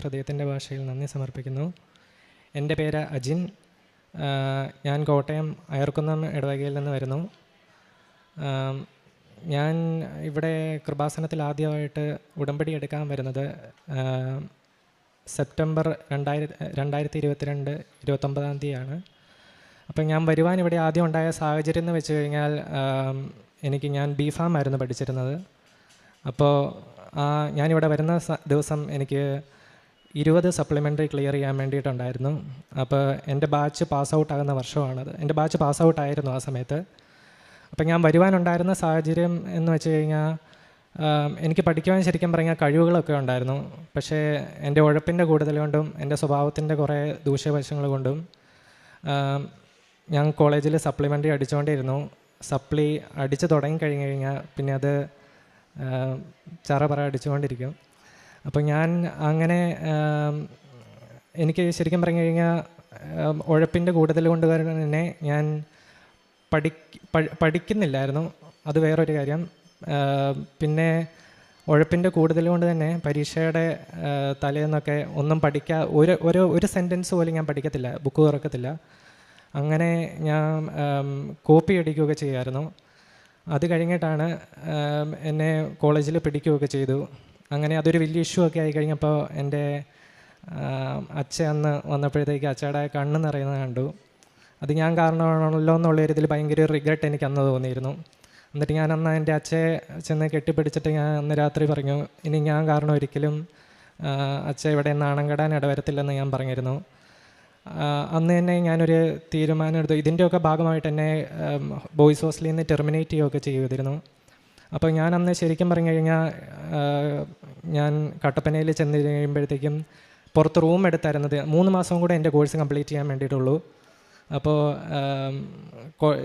ഹൃദയത്തിൻ്റെ ഭാഷയിൽ നന്ദി സമർപ്പിക്കുന്നു. എൻ്റെ പേര് അജിൻ. ഞാൻ കോട്ടയം അയർക്കുന്നം ഇടവകയിൽ നിന്ന് വരുന്നു. ഞാൻ ഇവിടെ കൃപാസനത്തിൽ ആദ്യമായിട്ട് ഉടമ്പടി എടുക്കാൻ വരുന്നത് സെപ്റ്റംബർ 2022 29-ാം തീയതിയാണ്. അപ്പം ഞാൻ വരുവാൻ ഇവിടെ ആദ്യം ഉണ്ടായ സാഹചര്യം എന്ന് വെച്ച് കഴിഞ്ഞാൽ ഞാൻ B.Pharm ആയിരുന്നു പഠിച്ചിരുന്നത്. അപ്പോൾ ഞാനിവിടെ വരുന്ന ദിവസം എനിക്ക് 20 സപ്ലിമെൻ്ററി ക്ലിയർ ചെയ്യാൻ വേണ്ടിയിട്ടുണ്ടായിരുന്നു. അപ്പോൾ എൻ്റെ ബാച്ച് പാസ് ഔട്ട് ആകുന്ന വർഷമാണത്. എൻ്റെ ബാച്ച് പാസ് ഔട്ട് ആയിരുന്നു ആ സമയത്ത്. അപ്പം ഞാൻ വരുവാനുണ്ടായിരുന്ന സാഹചര്യം എന്ന് വെച്ച് കഴിഞ്ഞാൽ എനിക്ക് പഠിക്കുവാൻ ശരിക്കും പറഞ്ഞാൽ കഴിവുകളൊക്കെ ഉണ്ടായിരുന്നു. പക്ഷേ എൻ്റെ ഉഴപ്പിൻ്റെ കൂടുതൽ കൊണ്ടും എൻ്റെ സ്വഭാവത്തിൻ്റെ കുറേ ദൂഷ്യവശങ്ങൾ കൊണ്ടും ഞാൻ കോളേജിൽ സപ്ലിമെൻ്ററി അടിച്ചുകൊണ്ടിരുന്നു. സപ്ലി അടിച്ച് തുടങ്ങിക്കഴിഞ്ഞ് കഴിഞ്ഞാൽ പിന്നെ അത് ചറപറ അടിച്ചുകൊണ്ടിരിക്കും. അപ്പോൾ ഞാൻ അങ്ങനെ എനിക്ക് ശരിക്കും പറഞ്ഞു കഴിഞ്ഞാൽ ഉഴപ്പിൻ്റെ കൂടുതൽ കൊണ്ട് തന്നെ ഞാൻ പഠിക്കുന്നില്ലായിരുന്നു. അത് വേറൊരു കാര്യം. പിന്നെ ഉഴപ്പിൻ്റെ കൂടുതൽ കൊണ്ട് തന്നെ പരീക്ഷയുടെ തലേന്നൊക്കെ ഒന്നും ഒരു സെൻറ്റൻസ് പോലും ഞാൻ പഠിക്കത്തില്ല, ബുക്ക് തുറക്കത്തില്ല. അങ്ങനെ ഞാൻ കോപ്പി അടിക്കുകയൊക്കെ ചെയ്യുമായിരുന്നു. അത് കഴിഞ്ഞിട്ടാണ് എന്നെ കോളേജിൽ പിടിക്കുകയൊക്കെ ചെയ്തു. അങ്ങനെ അതൊരു വലിയ ഇഷ്യൂ ഒക്കെ ആയി കഴിഞ്ഞപ്പോൾ എൻ്റെ അച്ഛൻ അന്ന് വന്നപ്പോഴത്തേക്ക് അച്ഛയുടെ കണ്ണ് നിറയുന്നത് കണ്ടു. അത് ഞാൻ കാരണമാണല്ലോ എന്നുള്ളൊരിതിൽ ഭയങ്കര റിഗ്രറ്റ് എനിക്ക് അന്ന് തോന്നിയിരുന്നു. എന്നിട്ട് ഞാൻ അന്ന് എൻ്റെ അച്ഛയെ ചെന്ന് കെട്ടിപ്പിടിച്ചിട്ട് ഞാൻ അന്ന് രാത്രി പറഞ്ഞു, ഇനി ഞാൻ കാരണം ഒരിക്കലും അച്ഛൻ ഇവിടെ നാണം കെടാൻ ഇടവരത്തില്ലെന്ന് ഞാൻ പറഞ്ഞിരുന്നു. അന്ന് തന്നെ ഞാനൊരു തീരുമാനം എടുത്തു. ഇതിൻ്റെയൊക്കെ ഭാഗമായിട്ട് എന്നെ ബോയ്സ് ഹോസ്റ്റലിൽ നിന്ന് ടെർമിനേറ്റ് ചെയ്യുകയൊക്കെ ചെയ്തിരുന്നു. അപ്പോൾ ഞാൻ അന്ന് ശരിക്കും പറഞ്ഞു കഴിഞ്ഞാൽ ഞാൻ കട്ടപ്പനയിൽ ചെന്ന് കഴിയുമ്പോഴത്തേക്കും പുറത്ത് റൂം എടുത്തായിരുന്നത് 3 മാസം കൂടെ എൻ്റെ കോഴ്സ് കംപ്ലീറ്റ് ചെയ്യാൻ വേണ്ടിയിട്ടുള്ളൂ. അപ്പോൾ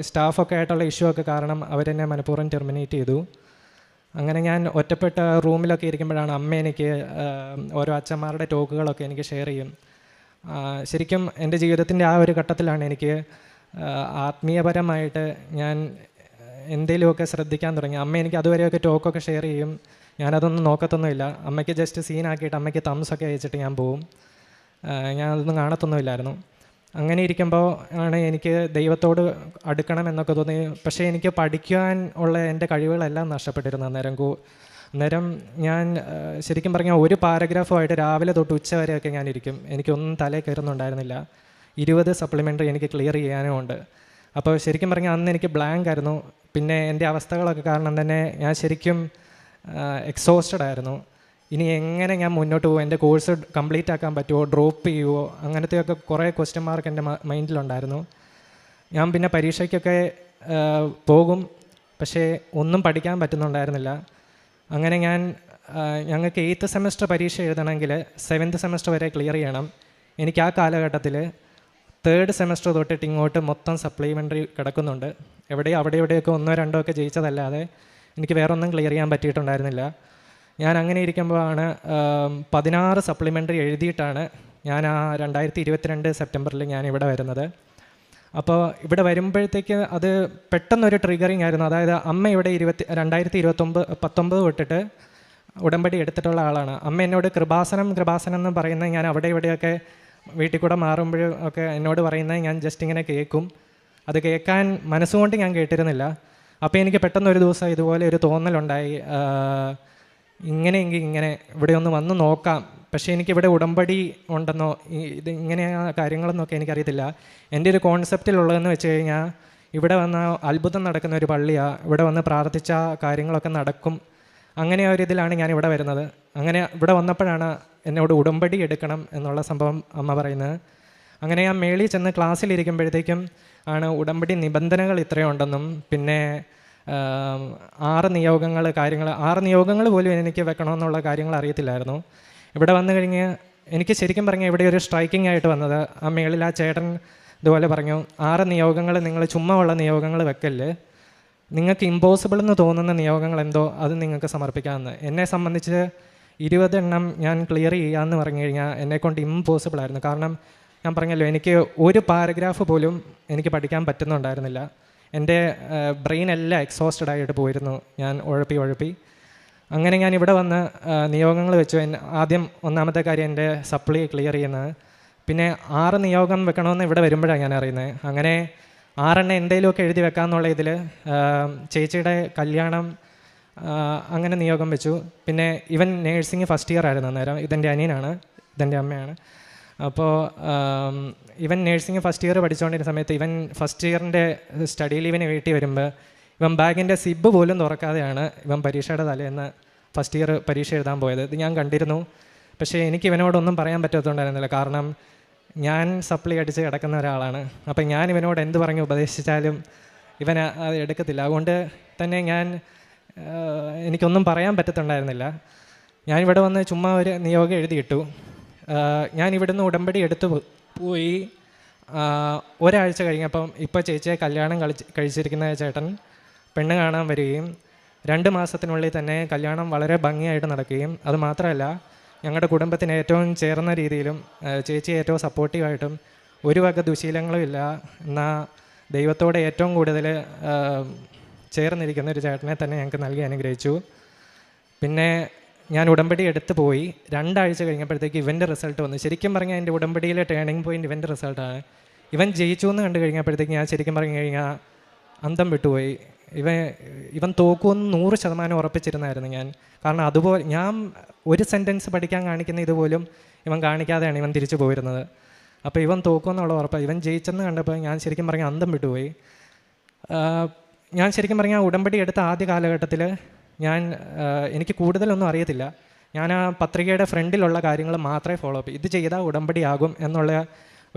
സ്റ്റാഫൊക്കെ ആയിട്ടുള്ള ഇഷ്യൂ ഒക്കെ കാരണം അവരെന്നെ മനഃപൂർവ്വം ടെർമിനേറ്റ് ചെയ്തു. അങ്ങനെ ഞാൻ ഒറ്റപ്പെട്ട റൂമിലൊക്കെ ഇരിക്കുമ്പോഴാണ് അമ്മ എനിക്ക് ഓരോ അച്ഛന്മാരുടെ ടോക്കുകളൊക്കെ എനിക്ക് ഷെയർ ചെയ്യും. ശരിക്കും എൻ്റെ ജീവിതത്തിൻ്റെ ആ ഒരു ഘട്ടത്തിലാണ് എനിക്ക് ആത്മീയപരമായിട്ട് ഞാൻ എന്തെങ്കിലുമൊക്കെ ശ്രദ്ധിക്കാൻ തുടങ്ങി. അമ്മ എനിക്ക് അതുവരെയൊക്കെ ടോക്കൊക്കെ ഷെയർ ചെയ്യും, ഞാനതൊന്നും നോക്കത്തൊന്നുമില്ല. അമ്മയ്ക്ക് ജസ്റ്റ് സീനാക്കിയിട്ട് അമ്മയ്ക്ക് തംസൊക്കെ അയച്ചിട്ട് ഞാൻ പോവും. ഞാനതൊന്നും കാണത്തൊന്നുമില്ലായിരുന്നു. അങ്ങനെ ഇരിക്കുമ്പോൾ ആണ് എനിക്ക് ദൈവത്തോട് അടുക്കണം എന്നൊക്കെ തോന്നി. പക്ഷേ എനിക്ക് പഠിക്കാൻ ഉള്ള എൻ്റെ കഴിവുകളെല്ലാം നഷ്ടപ്പെട്ടിരുന്നു അന്നേരം ഞാൻ ശരിക്കും പറഞ്ഞാൽ ഒരു പാരഗ്രാഫുമായിട്ട് രാവിലെ തൊട്ട് ഉച്ച വരെയൊക്കെ ഞാൻ ഇരിക്കും. എനിക്കൊന്നും തലയിൽ കയറുന്നുണ്ടായിരുന്നില്ല. 20 സപ്ലിമെൻ്ററി എനിക്ക് ക്ലിയർ ചെയ്യാനും ഉണ്ട്. അപ്പോൾ ശരിക്കും പറഞ്ഞാൽ അന്ന് എനിക്ക് ബ്ലാങ്ക് ആയിരുന്നു. പിന്നെ എൻ്റെ അവസ്ഥകളൊക്കെ കാരണം തന്നെ ഞാൻ ശരിക്കും എക്സോസ്റ്റഡ് ആയിരുന്നു. ഇനി എങ്ങനെ ഞാൻ മുന്നോട്ട് പോകും, എൻ്റെ കോഴ്സ് കംപ്ലീറ്റ് ആക്കാൻ പറ്റുമോ, ഡ്രോപ്പ് ചെയ്യുമോ, അങ്ങനത്തെയൊക്കെ കുറേ ക്വസ്റ്റ്യൻ മാർക്ക് എൻ്റെ മൈൻഡിലുണ്ടായിരുന്നു. ഞാൻ പിന്നെ പരീക്ഷയ്ക്കൊക്കെ പോകും, പക്ഷേ ഒന്നും പഠിക്കാൻ പറ്റുന്നുണ്ടായിരുന്നില്ല. അങ്ങനെ ഞങ്ങൾക്ക് 8th സെമസ്റ്റർ പരീക്ഷ എഴുതണമെങ്കിൽ 7th സെമസ്റ്റർ വരെ ക്ലിയർ ചെയ്യണം. എനിക്ക് ആ കാലഘട്ടത്തിൽ 3rd സെമസ്റ്റർ തൊട്ടിട്ട് ഇങ്ങോട്ട് മൊത്തം സപ്ലിമെൻ്ററി കിടക്കുന്നുണ്ട്. അവിടെയൊക്കെ 1-2 ഒക്കെ ജയിച്ചതല്ലാതെ എനിക്ക് വേറെ ഒന്നും ക്ലിയർ ചെയ്യാൻ പറ്റിയിട്ടുണ്ടായിരുന്നില്ല. ഞാൻ അങ്ങനെ ഇരിക്കുമ്പോഴാണ് 16 സപ്ലിമെൻ്ററി എഴുതിയിട്ടാണ് ഞാൻ ആ 2022 സെപ്റ്റംബറിൽ ഞാൻ ഇവിടെ വരുന്നത്. അപ്പോൾ ഇവിടെ വരുമ്പോഴത്തേക്ക് അത് പെട്ടെന്നൊരു ട്രിഗറിങ് ആയിരുന്നു. അതായത് അമ്മ ഇവിടെ 2019 തൊട്ടിട്ട് ഉടമ്പടി എടുത്തിട്ടുള്ള ആളാണ്. അമ്മ എന്നോട് കൃപാസനം എന്ന് പറയുന്നത് ഞാൻ ഇവിടെയൊക്കെ വീട്ടിൽ കൂടെ മാറുമ്പോഴും ഒക്കെ എന്നോട് പറയുന്നത് ഞാൻ ജസ്റ്റ് ഇങ്ങനെ കേൾക്കും. അത് കേൾക്കാൻ മനസ്സുകൊണ്ട് ഞാൻ കേട്ടിരുന്നില്ല. അപ്പോൾ എനിക്ക് പെട്ടെന്നൊരു ദിവസം ഇതുപോലെ ഒരു തോന്നലുണ്ടായി, ഇങ്ങനെയെങ്കിൽ ഇവിടെ ഒന്ന് വന്ന് നോക്കാം. പക്ഷേ എനിക്കിവിടെ ഉടമ്പടി ഉണ്ടെന്നോ ഇത് ഇങ്ങനെ കാര്യങ്ങളെന്നൊക്കെ എനിക്കറിയത്തില്ല. എൻ്റെ ഒരു കോൺസെപ്റ്റിലുള്ളതെന്ന് വെച്ച് കഴിഞ്ഞാൽ ഇവിടെ വന്ന അത്ഭുതം നടക്കുന്ന ഒരു പള്ളിയാണ്, ഇവിടെ വന്ന് പ്രാർത്ഥിച്ച കാര്യങ്ങളൊക്കെ നടക്കും, അങ്ങനെ ഒരു ഇതിലാണ് ഞാൻ ഇവിടെ വരുന്നത്. അങ്ങനെ ഇവിടെ വന്നപ്പോഴാണ് എന്നോട് ഉടമ്പടി എടുക്കണം എന്നുള്ള സംഭവം അമ്മ പറയുന്നത്. അങ്ങനെ ഞാൻ മേളിൽ ചെന്ന് ക്ലാസ്സിലിരിക്കുമ്പോഴത്തേക്കും ആണ് ഉടമ്പടി നിബന്ധനകൾ ഇത്രയുണ്ടെന്നും പിന്നെ 6 നിയോഗങ്ങൾ പോലും എനിക്ക് വെക്കണമെന്നുള്ള കാര്യങ്ങൾ അറിയത്തില്ലായിരുന്നു. ഇവിടെ വന്നു കഴിഞ്ഞ് എനിക്ക് ശരിക്കും പറഞ്ഞാൽ ഇവിടെ ഒരു സ്ട്രൈക്കിംഗ് ആയിട്ട് വന്നത്, ആ മേളിൽ ആ ചേട്ടൻ ഇതുപോലെ പറഞ്ഞു, 6 നിയോഗങ്ങൾ നിങ്ങൾ ചുമ്മാ ഉള്ള നിയോഗങ്ങൾ വെക്കല്ല്, നിങ്ങൾക്ക് ഇമ്പോസിബിൾ എന്ന് തോന്നുന്ന നിയോഗങ്ങൾ എന്തോ അത് നിങ്ങൾക്ക് സമർപ്പിക്കാമെന്ന്. എന്നെ സംബന്ധിച്ച് 20 എണ്ണം ഞാൻ ക്ലിയർ ചെയ്യാമെന്ന് പറഞ്ഞു കഴിഞ്ഞാൽ എന്നെക്കൊണ്ട് ഇമ്പോസിബിളായിരുന്നു. കാരണം ഞാൻ പറഞ്ഞല്ലോ, എനിക്ക് ഒരു പാരഗ്രാഫ് പോലും എനിക്ക് പഠിക്കാൻ പറ്റുന്നുണ്ടായിരുന്നില്ല. എൻ്റെ ബ്രെയിൻ എല്ലാം എക്സോസ്റ്റഡ് ആയിട്ട് പോയിരുന്നു, ഞാൻ ഉഴപ്പി. അങ്ങനെ ഞാൻ ഇവിടെ വന്ന് നിയോഗങ്ങൾ വെച്ചു. ആദ്യം ഒന്നാമത്തെ കാര്യം എൻ്റെ സപ്ലി ക്ലിയർ ചെയ്യുന്നത്. പിന്നെ 6 നിയോഗം വെക്കണമെന്ന് ഇവിടെ വരുമ്പോഴാണ് ഞാൻ അറിയുന്നത്. അങ്ങനെ 6 എന്തെങ്കിലുമൊക്കെ എഴുതി വെക്കാമെന്നുള്ള ഇതിൽ ചേച്ചിയുടെ കല്യാണം അങ്ങനെ നിയോഗം വെച്ചു. പിന്നെ ഇവൻ നേഴ്സിംഗ് ഫസ്റ്റ് ഇയർ ആയിരുന്നു അന്നേരം. ഇതെൻ്റെ അനിയനാണ്, ഇതെൻ്റെ അമ്മയാണ്. അപ്പോൾ ഇവൻ നേഴ്സിംഗ് ഫസ്റ്റ് ഇയർ പഠിച്ചുകൊണ്ടിരുന്ന സമയത്ത് ഇവൻ ഫസ്റ്റ് ഇയറിൻ്റെ സ്റ്റഡി ലീവിന് വീട്ടിൽ വരുമ്പോൾ ഇവൻ ബാഗിൻ്റെ സിബ് പോലും തുറക്കാതെയാണ് ഇവൻ പരീക്ഷയുടെ തലേന്ന് ഫസ്റ്റ് ഇയർ പരീക്ഷ എഴുതാൻ പോയത്. ഇത് ഞാൻ കണ്ടിരുന്നു. പക്ഷേ എനിക്ക് ഇവനോടൊന്നും പറയാൻ പറ്റത്തുണ്ടായിരുന്നില്ല. കാരണം ഞാൻ സപ്ലി അടിച്ച് കിടക്കുന്ന ഒരാളാണ്. അപ്പം ഞാൻ ഇവനോട് എന്ത് പറഞ്ഞ് ഉപദേശിച്ചാലും ഇവൻ അത് എടുക്കത്തില്ല. അതുകൊണ്ട് തന്നെ എനിക്കൊന്നും പറയാൻ പറ്റത്തുണ്ടായിരുന്നില്ല. ഞാനിവിടെ വന്ന് ചുമ്മാ ഒരു നിയോഗം എഴുതിയിട്ടു. ഞാൻ ഇവിടുന്ന് ഉടമ്പടി എടുത്തു പോയി. ഒരാഴ്ച കഴിഞ്ഞപ്പം ഇപ്പോൾ ചേച്ചിയെ കല്യാണം കഴിച്ചിരിക്കുന്ന ചേട്ടൻ പെണ്ണ് കാണാൻ വരികയും 2 മാസത്തിനുള്ളിൽ തന്നെ കല്യാണം വളരെ ഭംഗിയായിട്ട് നടക്കുകയും അത് മാത്രമല്ല ഞങ്ങളുടെ കുടുംബത്തിന് ഏറ്റവും ചേർന്ന രീതിയിലും ചേച്ചി ഏറ്റവും സപ്പോർട്ടീവായിട്ടും ഒരു വക ദുശീലങ്ങളും ഇല്ല എന്നാൽ ദൈവത്തോടെ ഏറ്റവും കൂടുതൽ ചേർന്നിരിക്കുന്ന ഒരു ചേട്ടനെ തന്നെ ഞങ്ങൾക്ക് നൽകി അനുഗ്രഹിച്ചു. പിന്നെ ഞാൻ ഉടമ്പടി എടുത്ത് പോയി 2 ആഴ്ച കഴിഞ്ഞപ്പോഴത്തേക്ക് ഇവൻ്റെ റിസൾട്ട് വന്നു. ശരിക്കും പറഞ്ഞാൽ എൻ്റെ ഉടമ്പടിയിലെ ടേണിംഗ് പോയിൻ്റ് ഇവൻ്റെ റിസൾട്ടാണ്. ഇവൻ ജയിച്ചു എന്ന് കണ്ടു കഴിഞ്ഞപ്പോഴത്തേക്ക് ഞാൻ ശരിക്കും പറഞ്ഞു കഴിഞ്ഞാൽ അന്തം വിട്ടുപോയി. ഇവൻ തോക്കുമെന്ന് 100% ഉറപ്പിച്ചിരുന്നായിരുന്നു ഞാൻ. കാരണം അതുപോലെ ഞാൻ ഒരു സെൻറ്റൻസ് പഠിക്കാൻ കാണിക്കുന്ന ഇതുപോലും ഇവൻ കാണിക്കാതെയാണ് ഇവൻ തിരിച്ചു പോയിരുന്നത്. അപ്പോൾ ഇവൻ തോക്കുമെന്നുള്ള ഉറപ്പാണ്. ഇവൻ ജയിച്ചെന്ന് കണ്ടപ്പോൾ ഞാൻ ശരിക്കും പറഞ്ഞാൽ അന്തം വിട്ടുപോയി. ഞാൻ ശരിക്കും പറഞ്ഞാൽ ഉടമ്പടി എടുത്ത ആദ്യ കാലഘട്ടത്തിൽ എനിക്ക് കൂടുതലൊന്നും അറിയത്തില്ല. ഞാൻ ആ പത്രികയുടെ ഫ്രണ്ടിലുള്ള കാര്യങ്ങൾ മാത്രമേ ഫോളോ അപ്പ് ഇത് ചെയ്താൽ ഉടമ്പടി ആകും എന്നുള്ള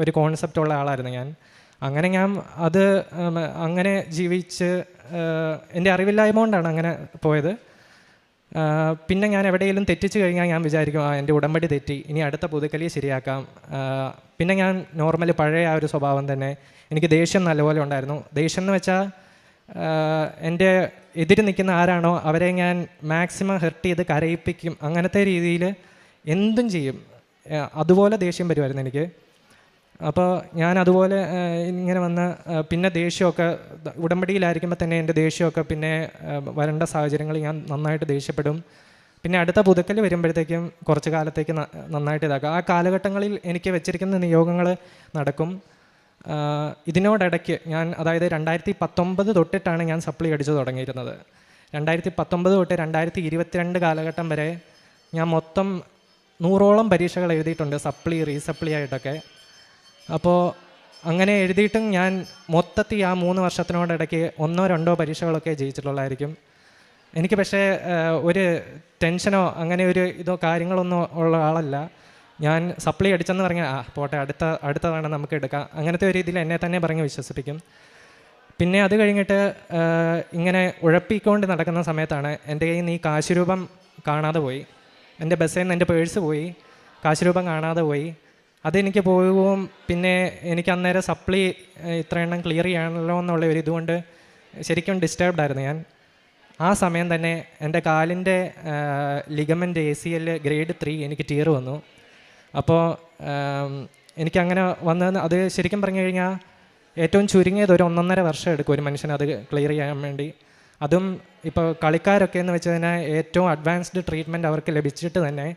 ഒരു കോൺസെപ്റ്റുള്ള ആളായിരുന്നു ഞാൻ. അങ്ങനെ ഞാൻ അത് അങ്ങനെ ജീവിച്ച് എൻ്റെ അറിവില്ലായ്മ കൊണ്ടാണ് അങ്ങനെ പോയത്. പിന്നെ ഞാൻ എവിടെയെങ്കിലും തെറ്റിച്ച് കഴിഞ്ഞാൽ ഞാൻ വിചാരിക്കും എൻ്റെ ഉടമ്പടി തെറ്റി, ഇനി അടുത്ത പുതുക്കലി ശരിയാക്കാം. പിന്നെ ഞാൻ നോർമലി പഴയ ആ ഒരു സ്വഭാവം തന്നെ. എനിക്ക് ദേഷ്യം നല്ലപോലെ ഉണ്ടായിരുന്നു. ദേഷ്യം എന്ന് വെച്ചാൽ എൻ്റെ എതിര് നിൽക്കുന്ന ആരാണോ അവരെ ഞാൻ മാക്സിമം ഹെർട്ട് ചെയ്ത് കരയിപ്പിക്കും. അങ്ങനത്തെ രീതിയിൽ എന്തും ചെയ്യും. അതുപോലെ ദേഷ്യം വരുമായിരുന്നു എനിക്ക്. അപ്പോൾ ഞാൻ അതുപോലെ ഇങ്ങനെ വന്ന് പിന്നെ ദേഷ്യമൊക്കെ ഉടമ്പടിയിലായിരിക്കുമ്പോൾ തന്നെ എൻ്റെ ദേഷ്യമൊക്കെ പിന്നെ വരേണ്ട സാഹചര്യങ്ങൾ ഞാൻ നന്നായിട്ട് ദേഷ്യപ്പെടും. പിന്നെ അടുത്ത പുതുക്കൽ വരുമ്പോഴത്തേക്കും കുറച്ച് കാലത്തേക്ക് നന്നായിട്ട് ഇതാക്കുക. ആ കാലഘട്ടങ്ങളിൽ എനിക്ക് വെച്ചിരിക്കുന്ന നിയോഗങ്ങൾ നടക്കും. ഇതിനോടിടയ്ക്ക് അതായത് 2019 തൊട്ടിട്ടാണ് ഞാൻ സപ്ലി അടിച്ചു തുടങ്ങിയിരുന്നത്. 2019 തൊട്ട് 2022 കാലഘട്ടം വരെ ഞാൻ മൊത്തം 100ഓളം പരീക്ഷകൾ എഴുതിയിട്ടുണ്ട്, സപ്ലി റീസപ്ലി ആയിട്ടൊക്കെ. അപ്പോൾ അങ്ങനെ എഴുതിയിട്ടും ഞാൻ മൊത്തത്തിൽ ആ 3 വർഷത്തിനോടിടയ്ക്ക് 1-2 പരീക്ഷകളൊക്കെ ജയിച്ചിട്ടുള്ളതായിരിക്കും. എനിക്ക് പക്ഷേ ഒരു ടെൻഷനോ അങ്ങനെ ഒരു ഇതോ കാര്യങ്ങളൊന്നും ഉള്ള ആളല്ല. ഞാൻ സപ്ലി അടിച്ചെന്ന് പറഞ്ഞാൽ പോട്ടെ അടുത്തതാണ് നമുക്ക് എടുക്കാം, അങ്ങനത്തെ ഒരു രീതിയിൽ എന്നെ തന്നെ പറഞ്ഞ് വിശ്വസിപ്പിക്കും. പിന്നെ അത് കഴിഞ്ഞിട്ട് ഇങ്ങനെ ഉഴപ്പിക്കൊണ്ട് നടക്കുന്ന സമയത്താണ് എൻ്റെ കയ്യിൽ നിന്ന് ഈ കാശുരൂപം കാണാതെ പോയി. എൻ്റെ ബസ്സിൽ നിന്ന് എൻ്റെ പേഴ്സ് പോയി, കാശുരൂപം കാണാതെ പോയി. അതെനിക്ക് പോകും. പിന്നെ എനിക്ക് അന്നേരം സപ്ലി ഇത്ര എണ്ണം ക്ലിയർ ചെയ്യണമല്ലോ എന്നുള്ള ഒരു ഇതുകൊണ്ട് ശരിക്കും ഡിസ്റ്റർബ്ഡ് ആയിരുന്നു ഞാൻ. ആ സമയം തന്നെ എൻ്റെ കാലിൻ്റെ ലിഗമെൻ്റ് ACL ഗ്രേഡ് 3 എനിക്ക് ടീർ വന്നു. അപ്പോൾ എനിക്കങ്ങനെ വന്നത് അത് ശരിക്കും പറഞ്ഞു കഴിഞ്ഞാൽ ഏറ്റവും ചുരുങ്ങിയത് ഒരു 1.5 വർഷം എടുക്കും ഒരു മനുഷ്യന് അത് ക്ലിയർ ചെയ്യാൻ വേണ്ടി. അതും ഇപ്പോൾ കളിക്കാരൊക്കെ എന്ന് വെച്ച് കഴിഞ്ഞാൽ ഏറ്റവും അഡ്വാൻസ്ഡ് ട്രീറ്റ്മെൻറ്റ് അവർക്ക് ലഭിച്ചിട്ട് തന്നെ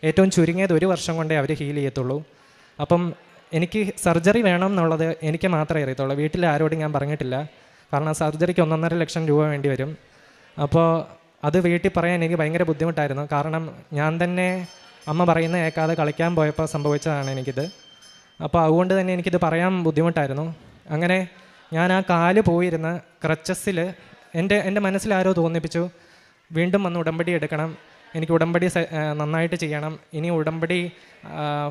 ഏറ്റവും ചുരുങ്ങിയത് 1 വർഷം കൊണ്ടേ അവർ ഹീൽ ചെയ്യത്തുള്ളൂ. അപ്പം എനിക്ക് സർജറി വേണം എന്നുള്ളത് എനിക്ക് മാത്രമേ അറിയത്തുള്ളൂ. വീട്ടിൽ ആരോടും ഞാൻ പറഞ്ഞിട്ടില്ല. കാരണം സർജറിക്ക് 1.5 ലക്ഷം രൂപ വേണ്ടി വരും. അപ്പോൾ അത് വീട്ടിൽ പറയാൻ എനിക്ക് ഭയങ്കര ബുദ്ധിമുട്ടായിരുന്നു. കാരണം ഞാൻ തന്നെ അമ്മ പറയുന്നത് കേൾക്കാതെ കളിക്കാൻ പോയപ്പോൾ സംഭവിച്ചതാണ് എനിക്കിത്. അപ്പോൾ അതുകൊണ്ട് തന്നെ എനിക്കിത് പറയാൻ ബുദ്ധിമുട്ടായിരുന്നു. അങ്ങനെ ഞാൻ ആ കാല് പോയിരുന്ന ക്രച്ചസിൽ എൻ്റെ മനസ്സിൽ ആരോ തോന്നിപ്പിച്ചു വീണ്ടും വന്ന് ഉടമ്പടി എടുക്കണം, എനിക്ക് ഉടമ്പടി നന്നായിട്ട് ചെയ്യണം. ഇനി ഉടമ്പടി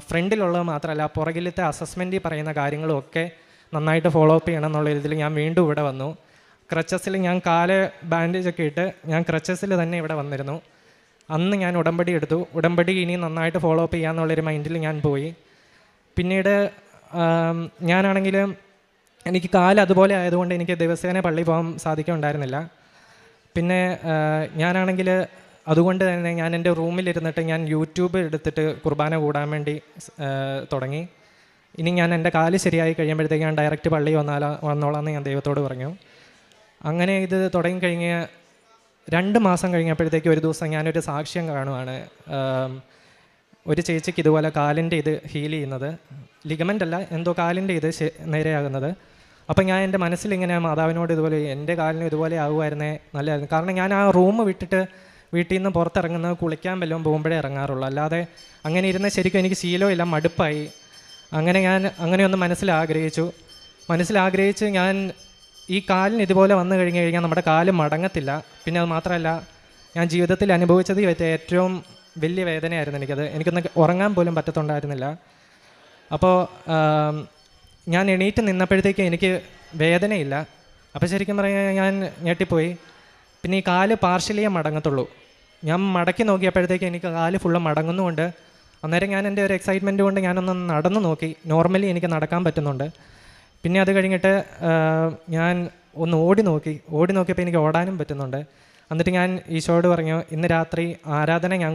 ഫ്രണ്ടിലുള്ളത് മാത്രമല്ല പുറകിലത്തെ അസസ്മെൻറ്റിൽ പറയുന്ന കാര്യങ്ങളും ഒക്കെ നന്നായിട്ട് ഫോളോ അപ്പ് ചെയ്യണം എന്നുള്ള രീതിയിൽ ഞാൻ വീണ്ടും ഇവിടെ വന്നു. ക്രച്ചസിൽ ഞാൻ കാല് ബാൻഡേജൊക്കെ ഇട്ട് ഞാൻ ക്രച്ചസിൽ തന്നെ ഇവിടെ വന്നിരുന്നു. അന്ന് ഞാൻ ഉടമ്പടി എടുത്തു. ഉടമ്പടി ഇനി നന്നായിട്ട് ഫോളോ അപ്പ് ചെയ്യാമെന്നുള്ളൊരു മൈൻഡിൽ ഞാൻ പോയി. പിന്നീട് ഞാനാണെങ്കിൽ എനിക്ക് കാല് അതുപോലെ ആയതുകൊണ്ട് എനിക്ക് ദിവസേന പള്ളി പോകാൻ സാധിക്കുന്നുണ്ടായിരുന്നില്ല. പിന്നെ ഞാനാണെങ്കിൽ അതുകൊണ്ട് തന്നെ ഞാൻ എൻ്റെ റൂമിലിരുന്നിട്ട് ഞാൻ യൂട്യൂബ് എടുത്തിട്ട് കുർബാന കൂടാൻ വേണ്ടി തുടങ്ങി. ഇനി ഞാൻ എൻ്റെ കാല് ശരിയായി കഴിയുമ്പോഴത്തേക്ക് ഞാൻ ഡയറക്റ്റ് പള്ളി വന്നോളാമെന്ന് ഞാൻ ദൈവത്തോട് പറഞ്ഞു. അങ്ങനെ ഇത് തുടങ്ങിക്കഴിഞ്ഞ് 2 മാസം കഴിഞ്ഞപ്പോഴത്തേക്ക് ഒരു ദിവസം ഞാനൊരു സാക്ഷ്യം കാണുവാണ്. ഒരു ചേച്ചിക്ക് ഇതുപോലെ കാലിൻ്റെ ഇത് ഹീൽ ചെയ്യുന്നത്, ലിഗമെൻ്റ് അല്ല, എന്തോ കാലിൻ്റെ ഇത് നേരെയാകുന്നത്. അപ്പം ഞാൻ എൻ്റെ മനസ്സിലിങ്ങനെ മാതാവിനോട് ഇതുപോലെ എൻ്റെ കാലിന് ഇതുപോലെ ആകുമായിരുന്നേ നല്ലതായിരുന്നു. കാരണം ഞാൻ ആ റൂം വിട്ടിട്ട് വീട്ടിൽ നിന്ന് പുറത്തിറങ്ങുന്നത് കുളിക്കാൻ വല്ലതും പോകുമ്പോഴേ ഇറങ്ങാറുള്ളൂ. അല്ലാതെ അങ്ങനെ ഇരുന്ന് ശരിക്കും എനിക്ക് ശീലമില്ല, മടുപ്പായി. അങ്ങനെ ഞാൻ അങ്ങനെയൊന്ന് മനസ്സിലാഗ്രഹിച്ച് ഞാൻ ഈ കാലിന് ഇതുപോലെ വന്നു കഴിഞ്ഞാൽ നമ്മുടെ കാല് മടങ്ങത്തില്ല. പിന്നെ അത് മാത്രമല്ല, ഞാൻ ജീവിതത്തിൽ അനുഭവിച്ചത് ഏറ്റവും വലിയ വേദനയായിരുന്നു എനിക്കൊന്ന് ഉറങ്ങാൻ പോലും പറ്റത്തുണ്ടായിരുന്നില്ല. അപ്പോൾ ഞാൻ എണീറ്റ് നിന്നപ്പോഴത്തേക്ക് എനിക്ക് വേദനയില്ല. അപ്പോൾ ശരിക്കും പറഞ്ഞാൽ ഞാൻ ഞെട്ടിപ്പോയി. പിന്നെ ഈ കാല് പാർഷ്യലിയേ മടങ്ങത്തുള്ളൂ. ഞാൻ മടക്കി നോക്കിയപ്പോഴത്തേക്ക് എനിക്ക് കാല് ഫുള്ള് മടങ്ങുന്നുമുണ്ട്. അന്നേരം ഞാൻ എൻ്റെ ഒരു എക്സൈറ്റ്മെൻറ്റ് കൊണ്ട് ഞാനൊന്ന് നടന്നു നോക്കി. നോർമലി എനിക്ക് നടക്കാൻ പറ്റുന്നുണ്ട്. പിന്നെ അത് കഴിഞ്ഞിട്ട് ഞാൻ ഒന്ന് ഓടി നോക്കിയപ്പോൾ എനിക്ക് ഓടാനും പറ്റുന്നുണ്ട്. എന്നിട്ട് ഞാൻ ഈശോയോട് പറഞ്ഞു, ഇന്ന് രാത്രി ആരാധന ഞാൻ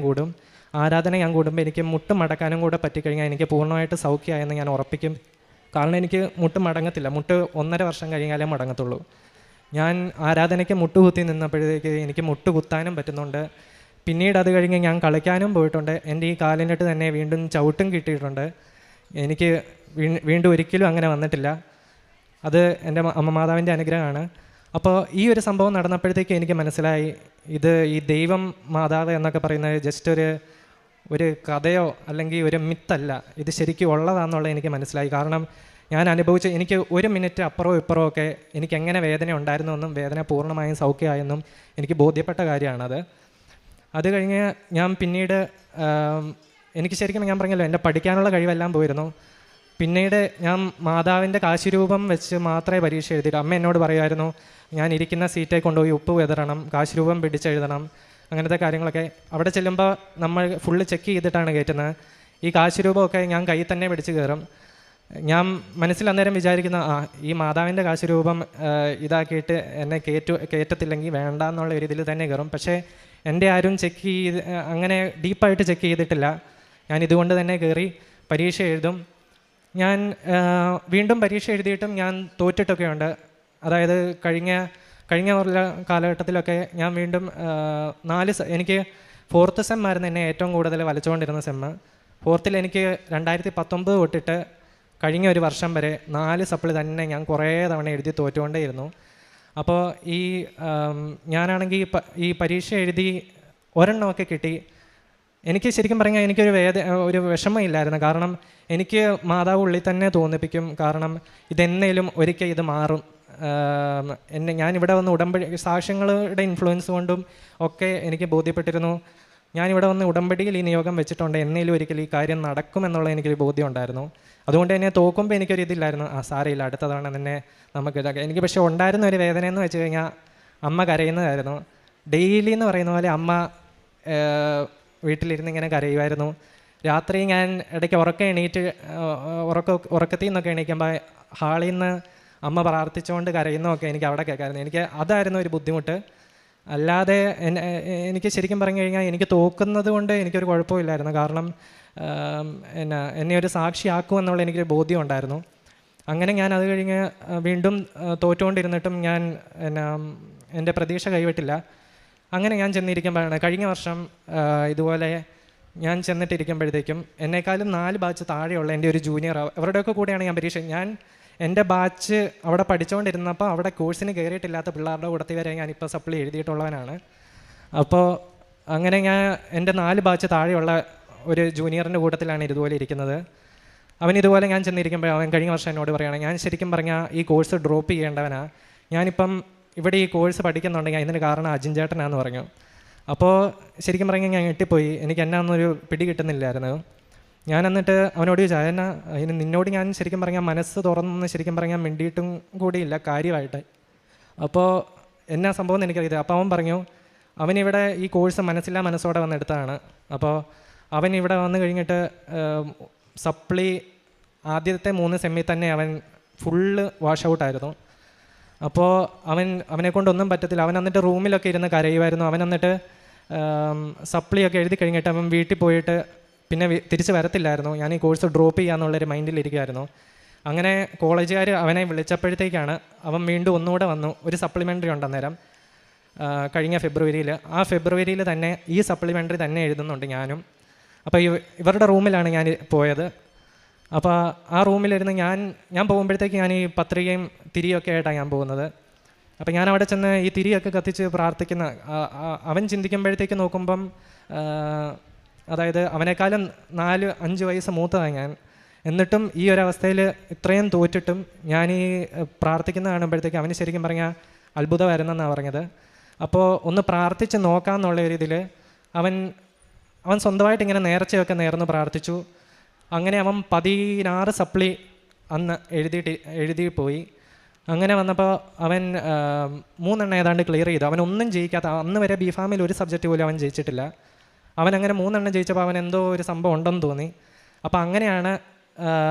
കൂടുമ്പോൾ എനിക്ക് മുട്ട് മടക്കാനും കൂടെ പറ്റിക്കഴിഞ്ഞാൽ എനിക്ക് പൂർണ്ണമായിട്ട് സൗഖ്യമായെന്ന് ഞാൻ ഉറപ്പിക്കും. കാരണം എനിക്ക് മുട്ട് മടങ്ങത്തില്ല. മുട്ട് 1.5 വർഷം കഴിഞ്ഞാലേ മടങ്ങത്തുള്ളൂ. ഞാൻ ആരാധനയ്ക്ക് മുട്ടുകുത്തി നിന്നപ്പോഴത്തേക്ക് എനിക്ക് മുട്ട് കുത്താനും പറ്റുന്നുണ്ട്. പിന്നീട് അത് കഴിഞ്ഞ് ഞാൻ കളിക്കാനും പോയിട്ടുണ്ട്. എൻ്റെ ഈ കാലിനിട്ട് തന്നെ വീണ്ടും ചവിട്ടും കിട്ടിയിട്ടുണ്ട്. എനിക്ക് വീണ്ടും ഒരിക്കലും അങ്ങനെ വന്നിട്ടില്ല. അത് എൻ്റെ അമ്മ മാതാവിൻ്റെ അനുഗ്രഹമാണ്. അപ്പോൾ ഈ ഒരു സംഭവം നടന്നപ്പോഴത്തേക്ക് എനിക്ക് മനസ്സിലായി, ഈ ദൈവം മാതാവ് എന്നൊക്കെ പറയുന്നത് ജസ്റ്റ് ഒരു കഥയോ അല്ലെങ്കിൽ ഒരു മിത്തല്ല, ഇത് ശരിക്കും ഉള്ളതാണെന്നുള്ളത് എനിക്ക് മനസ്സിലായി. കാരണം ഞാൻ എനിക്ക് 1 മിനിറ്റ് അപ്പുറവും ഇപ്പുറവും ഒക്കെ എനിക്ക് എങ്ങനെ വേദന ഉണ്ടായിരുന്നുവെന്നും വേദന പൂർണ്ണമായും സൗഖ്യമായെന്നും എനിക്ക് ബോധ്യപ്പെട്ട കാര്യമാണത്. അത് കഴിഞ്ഞ് ഞാൻ പിന്നീട് എനിക്ക് ശരിക്കും ഞാൻ പറഞ്ഞല്ലോ, എൻ്റെ പഠിക്കാനുള്ള കഴിവെല്ലാം പോയിരുന്നു. പിന്നീട് ഞാൻ മാതാവിൻ്റെ കാശിരൂപം വെച്ച് മാത്രമേ പരീക്ഷ എഴുതിയിട്ടു. അമ്മ എന്നോട് പറയുമായിരുന്നു, ഞാൻ ഇരിക്കുന്ന സീറ്റേ കൊണ്ടുപോയി ഉപ്പ് വിതറണം, കാശിരൂപം പിടിച്ചെഴുതണം, അങ്ങനത്തെ കാര്യങ്ങളൊക്കെ. അവിടെ ചെല്ലുമ്പോൾ നമ്മൾ ഫുള്ള് ചെക്ക് ചെയ്തിട്ടാണ് കയറ്റുന്നത്. ഈ കാശിരൂപമൊക്കെ ഞാൻ കയ്യിൽ തന്നെ പിടിച്ച് കയറും. ഞാൻ മനസ്സിൽ അന്നേരം വിചാരിക്കുന്ന, ഈ മാതാവിൻ്റെ കാശിരൂപം ഇതാക്കിയിട്ട് എന്നെ കയറ്റത്തില്ലെങ്കിൽ വേണ്ട എന്നുള്ള ഒരു ഇതിൽ തന്നെ കയറും. പക്ഷേ എൻ്റെ ആരും അങ്ങനെ ഡീപ്പായിട്ട് ചെക്ക് ചെയ്തിട്ടില്ല. ഞാൻ ഇതുകൊണ്ട് തന്നെ കയറി പരീക്ഷ എഴുതും. ഞാൻ വീണ്ടും പരീക്ഷ എഴുതിയിട്ടും ഞാൻ തോറ്റിട്ടൊക്കെ ഉണ്ട്. അതായത് കഴിഞ്ഞ കാലഘട്ടത്തിലൊക്കെ ഞാൻ വീണ്ടും എനിക്ക് 4th സെം ആയിരുന്നു എന്നെ ഏറ്റവും കൂടുതൽ വലച്ചുകൊണ്ടിരുന്ന സെമ്മ്. 4th എനിക്ക് 2019 തൊട്ടിട്ട് കഴിഞ്ഞ ഒരു വർഷം വരെ 4 സപ്ലി തന്നെ ഞാൻ കുറേ തവണ എഴുതി തോറ്റുകൊണ്ടേയിരുന്നു. അപ്പോൾ ഞാനാണെങ്കിൽ ഈ പരീക്ഷ എഴുതി ഒരെണ്ണമൊക്കെ കിട്ടി. എനിക്ക് ശരിക്കും പറഞ്ഞാൽ ഒരു വിഷമമില്ലായിരുന്നു. കാരണം എനിക്ക് മാതാവ് ഉള്ളിൽ തന്നെ തോന്നിപ്പിക്കും, കാരണം ഇതെന്നേലും ഒരിക്കൽ ഇത് മാറും. ഞാനിവിടെ വന്ന് ഉടമ്പടി സാക്ഷ്യങ്ങളുടെ ഇൻഫ്ലുവൻസ് കൊണ്ടും ഒക്കെ എനിക്ക് ബോധ്യപ്പെട്ടിരുന്നു. ഞാനിവിടെ വന്ന് ഉടമ്പടിയിൽ ഈ നിയോഗം വെച്ചിട്ടുണ്ട്, എന്നേലും ഒരിക്കൽ ഈ കാര്യം നടക്കുമെന്നുള്ള എനിക്കൊരു ബോധ്യം ഉണ്ടായിരുന്നു. അതുകൊണ്ട് തന്നെ തോക്കുമ്പോൾ എനിക്കൊരു ഇതില്ലായിരുന്നു, സാരമില്ല അടുത്ത തവണ തന്നെ നമുക്ക് ഇതാക്കാം. എനിക്ക് പക്ഷേ ഉണ്ടായിരുന്ന ഒരു വേദന എന്ന് വെച്ച് കഴിഞ്ഞാൽ അമ്മ കരയുന്നതായിരുന്നു. ഡെയിലി എന്ന് പറയുന്ന പോലെ അമ്മ വീട്ടിലിരുന്ന് ഇങ്ങനെ കരയുമായിരുന്നു. രാത്രി ഞാൻ ഇടയ്ക്ക് ഉറക്കത്തിൽ നിന്നൊക്കെ എണീക്കുമ്പോൾ ഹാളിൽ നിന്ന് അമ്മ പ്രാർത്ഥിച്ചുകൊണ്ട് കരയുന്നതൊക്കെ എനിക്ക് അവിടെ കേൾക്കാമായിരുന്നു. എനിക്ക് അതായിരുന്നു ഒരു ബുദ്ധിമുട്ട്. അല്ലാതെ എനിക്ക് ശരിക്കും പറഞ്ഞു കഴിഞ്ഞാൽ എനിക്ക് തോക്കുന്നത് കൊണ്ട് എനിക്കൊരു കുഴപ്പമില്ലായിരുന്നു. കാരണം എന്നെ ഒരു സാക്ഷിയാക്കുമെന്നുള്ള എനിക്കൊരു ബോധ്യം ഉണ്ടായിരുന്നു. അങ്ങനെ ഞാൻ അത് കഴിഞ്ഞ് വീണ്ടും തോറ്റുകൊണ്ടിരുന്നിട്ടും ഞാൻ എൻ്റെ പ്രതീക്ഷ കൈവിട്ടില്ല. അങ്ങനെ ഞാൻ ചെന്നിരിക്കുമ്പോഴാണ് കഴിഞ്ഞ വർഷം ഇതുപോലെ ഞാൻ ചെന്നിട്ടിരിക്കുമ്പോഴത്തേക്കും എന്നെക്കാളും 4 ബാച്ച് താഴെയുള്ള എൻ്റെ ഒരു ജൂനിയർ, അവരുടെയൊക്കെ കൂടെയാണ് ഞാൻ പരീക്ഷ. എൻ്റെ ബാച്ച് അവിടെ പഠിച്ചുകൊണ്ടിരുന്നപ്പോൾ അവിടെ കോഴ്സിന് കയറിയിട്ടില്ലാത്ത പിള്ളേരുടെ കൂടത്തിൽ വരെ ഞാനിപ്പോൾ സപ്ലി എഴുതിയിട്ടുള്ളവനാണ്. അപ്പോൾ അങ്ങനെ എൻ്റെ 4 ബാച്ച് താഴെയുള്ള ഒരു ജൂനിയറിൻ്റെ കൂട്ടത്തിലാണ് ഇതുപോലെ ഇരിക്കുന്നത്. ഇതുപോലെ ഞാൻ ചെന്നിരിക്കുമ്പോൾ അവൻ കഴിഞ്ഞ വർഷം എന്നോട് പറയുകയാണ്, ഞാൻ ശരിക്കും പറഞ്ഞാൽ ഈ കോഴ്സ് ഡ്രോപ്പ് ചെയ്യേണ്ടവനാണ്, ഞാനിപ്പം ഇവിടെ ഈ കോഴ്സ് പഠിക്കുന്നുണ്ടെങ്കിൽ അതിന് കാരണം അജിൻ ചേട്ടനാന്ന് പറഞ്ഞു. അപ്പോൾ ശരിക്കും പറഞ്ഞാൽ ഞാൻ ഞെട്ടിപ്പോയി. എനിക്ക് എന്നാന്നൊരു പിടി കിട്ടുന്നില്ലായിരുന്നു. ഞാൻ എന്നിട്ട് അവനോട് ചോദിച്ചാൽ അതിന് നിന്നോട് ഞാൻ ശരിക്കും പറഞ്ഞാൽ മനസ്സ് തുറന്ന് ശരിക്കും പറഞ്ഞാൽ മിണ്ടിയിട്ടും കൂടിയില്ല കാര്യമായിട്ട്. അപ്പോൾ എന്നാ സംഭവം എന്ന് എനിക്കറിയില്ല. അപ്പോൾ അവൻ പറഞ്ഞു അവനിവിടെ ഈ കോഴ്സ് മനസ്സോടെ വന്നെടുത്തതാണ്. അപ്പോൾ അവൻ ഇവിടെ വന്നു കഴിഞ്ഞിട്ട് സപ്ലി ആദ്യത്തെ 3 സെമ്മിൽ തന്നെ അവൻ ഫുള്ള് വാഷ് ഔട്ടായിരുന്നു. അപ്പോൾ അവനെ കൊണ്ടൊന്നും പറ്റത്തില്ല. അവൻ എന്നിട്ട് റൂമിലൊക്കെ ഇരുന്ന് കരയുമായിരുന്നു. അവൻ എന്നിട്ട് സപ്ലിയൊക്കെ എഴുതി കഴിഞ്ഞിട്ട് അവൻ വീട്ടിൽ പോയിട്ട് പിന്നെ തിരിച്ച് വരത്തില്ലായിരുന്നു. ഞാൻ ഈ കോഴ്സ് ഡ്രോപ്പ് ചെയ്യാന്നുള്ളൊരു മൈൻഡിലിരിക്കുമായിരുന്നു. അങ്ങനെ കോളേജുകാർ അവനെ വിളിച്ചപ്പോഴത്തേക്കാണ് അവൻ വീണ്ടും ഒന്നുകൂടെ വന്നു. ഒരു സപ്ലിമെൻ്ററി ഉണ്ട് അന്നേരം. കഴിഞ്ഞ ഫെബ്രുവരിയിൽ. ആ ഫെബ്രുവരിയിൽ തന്നെ ഈ സപ്ലിമെൻ്ററി തന്നെ എഴുതുന്നുണ്ട് ഞാനും. അപ്പോൾ ഇവരുടെ റൂമിലാണ് ഞാൻ പോയത്. അപ്പോൾ ആ റൂമിലിരുന്ന് ഞാൻ പോകുമ്പോഴത്തേക്ക് ഞാൻ ഈ പത്രികയും തിരിയൊക്കെ ആയിട്ടാണ് ഞാൻ പോകുന്നത്. അപ്പം ഞാൻ അവിടെ ചെന്ന് ഈ തിരിയൊക്കെ കത്തിച്ച് പ്രാർത്ഥിക്കുന്ന അവൻ ചിന്തിക്കുമ്പോഴത്തേക്ക് നോക്കുമ്പം, അതായത് അവനേക്കാളും 4-5 വയസ്സ് മൂത്തതാണ് ഞാൻ. എന്നിട്ടും ഈ ഒരവസ്ഥയിൽ ഇത്രയും തോറ്റിട്ടും ഞാൻ ഈ പ്രാർത്ഥിക്കുന്ന കാണുമ്പോഴത്തേക്ക് അവന് ശരിക്കും പറഞ്ഞാൽ അത്ഭുതമായിരുന്നെന്നാണ് പറഞ്ഞത്. അപ്പോൾ ഒന്ന് പ്രാർത്ഥിച്ച് നോക്കാമെന്നുള്ള ഒരു ഇതിൽ അവൻ സ്വന്തമായിട്ട് ഇങ്ങനെ നേർച്ചയൊക്കെ നേർന്ന് പ്രാർത്ഥിച്ചു. അങ്ങനെ അവൻ 16 സപ്ലി അന്ന് എഴുതി പോയി. അങ്ങനെ വന്നപ്പോൾ അവൻ 3 എണ്ണം ഏതാണ്ട് ക്ലിയർ ചെയ്തു. അവനൊന്നും ജയിക്കാത്ത, അന്ന് വരെ ബിഫാമിൽ ഒരു സബ്ജക്റ്റ് പോലും അവൻ ജയിച്ചിട്ടില്ല. അവൻ അങ്ങനെ 3 എണ്ണം ജയിച്ചപ്പോൾ അവൻ എന്തോ ഒരു സംഭവം ഉണ്ടെന്ന് തോന്നി. അപ്പോൾ അങ്ങനെയാണ്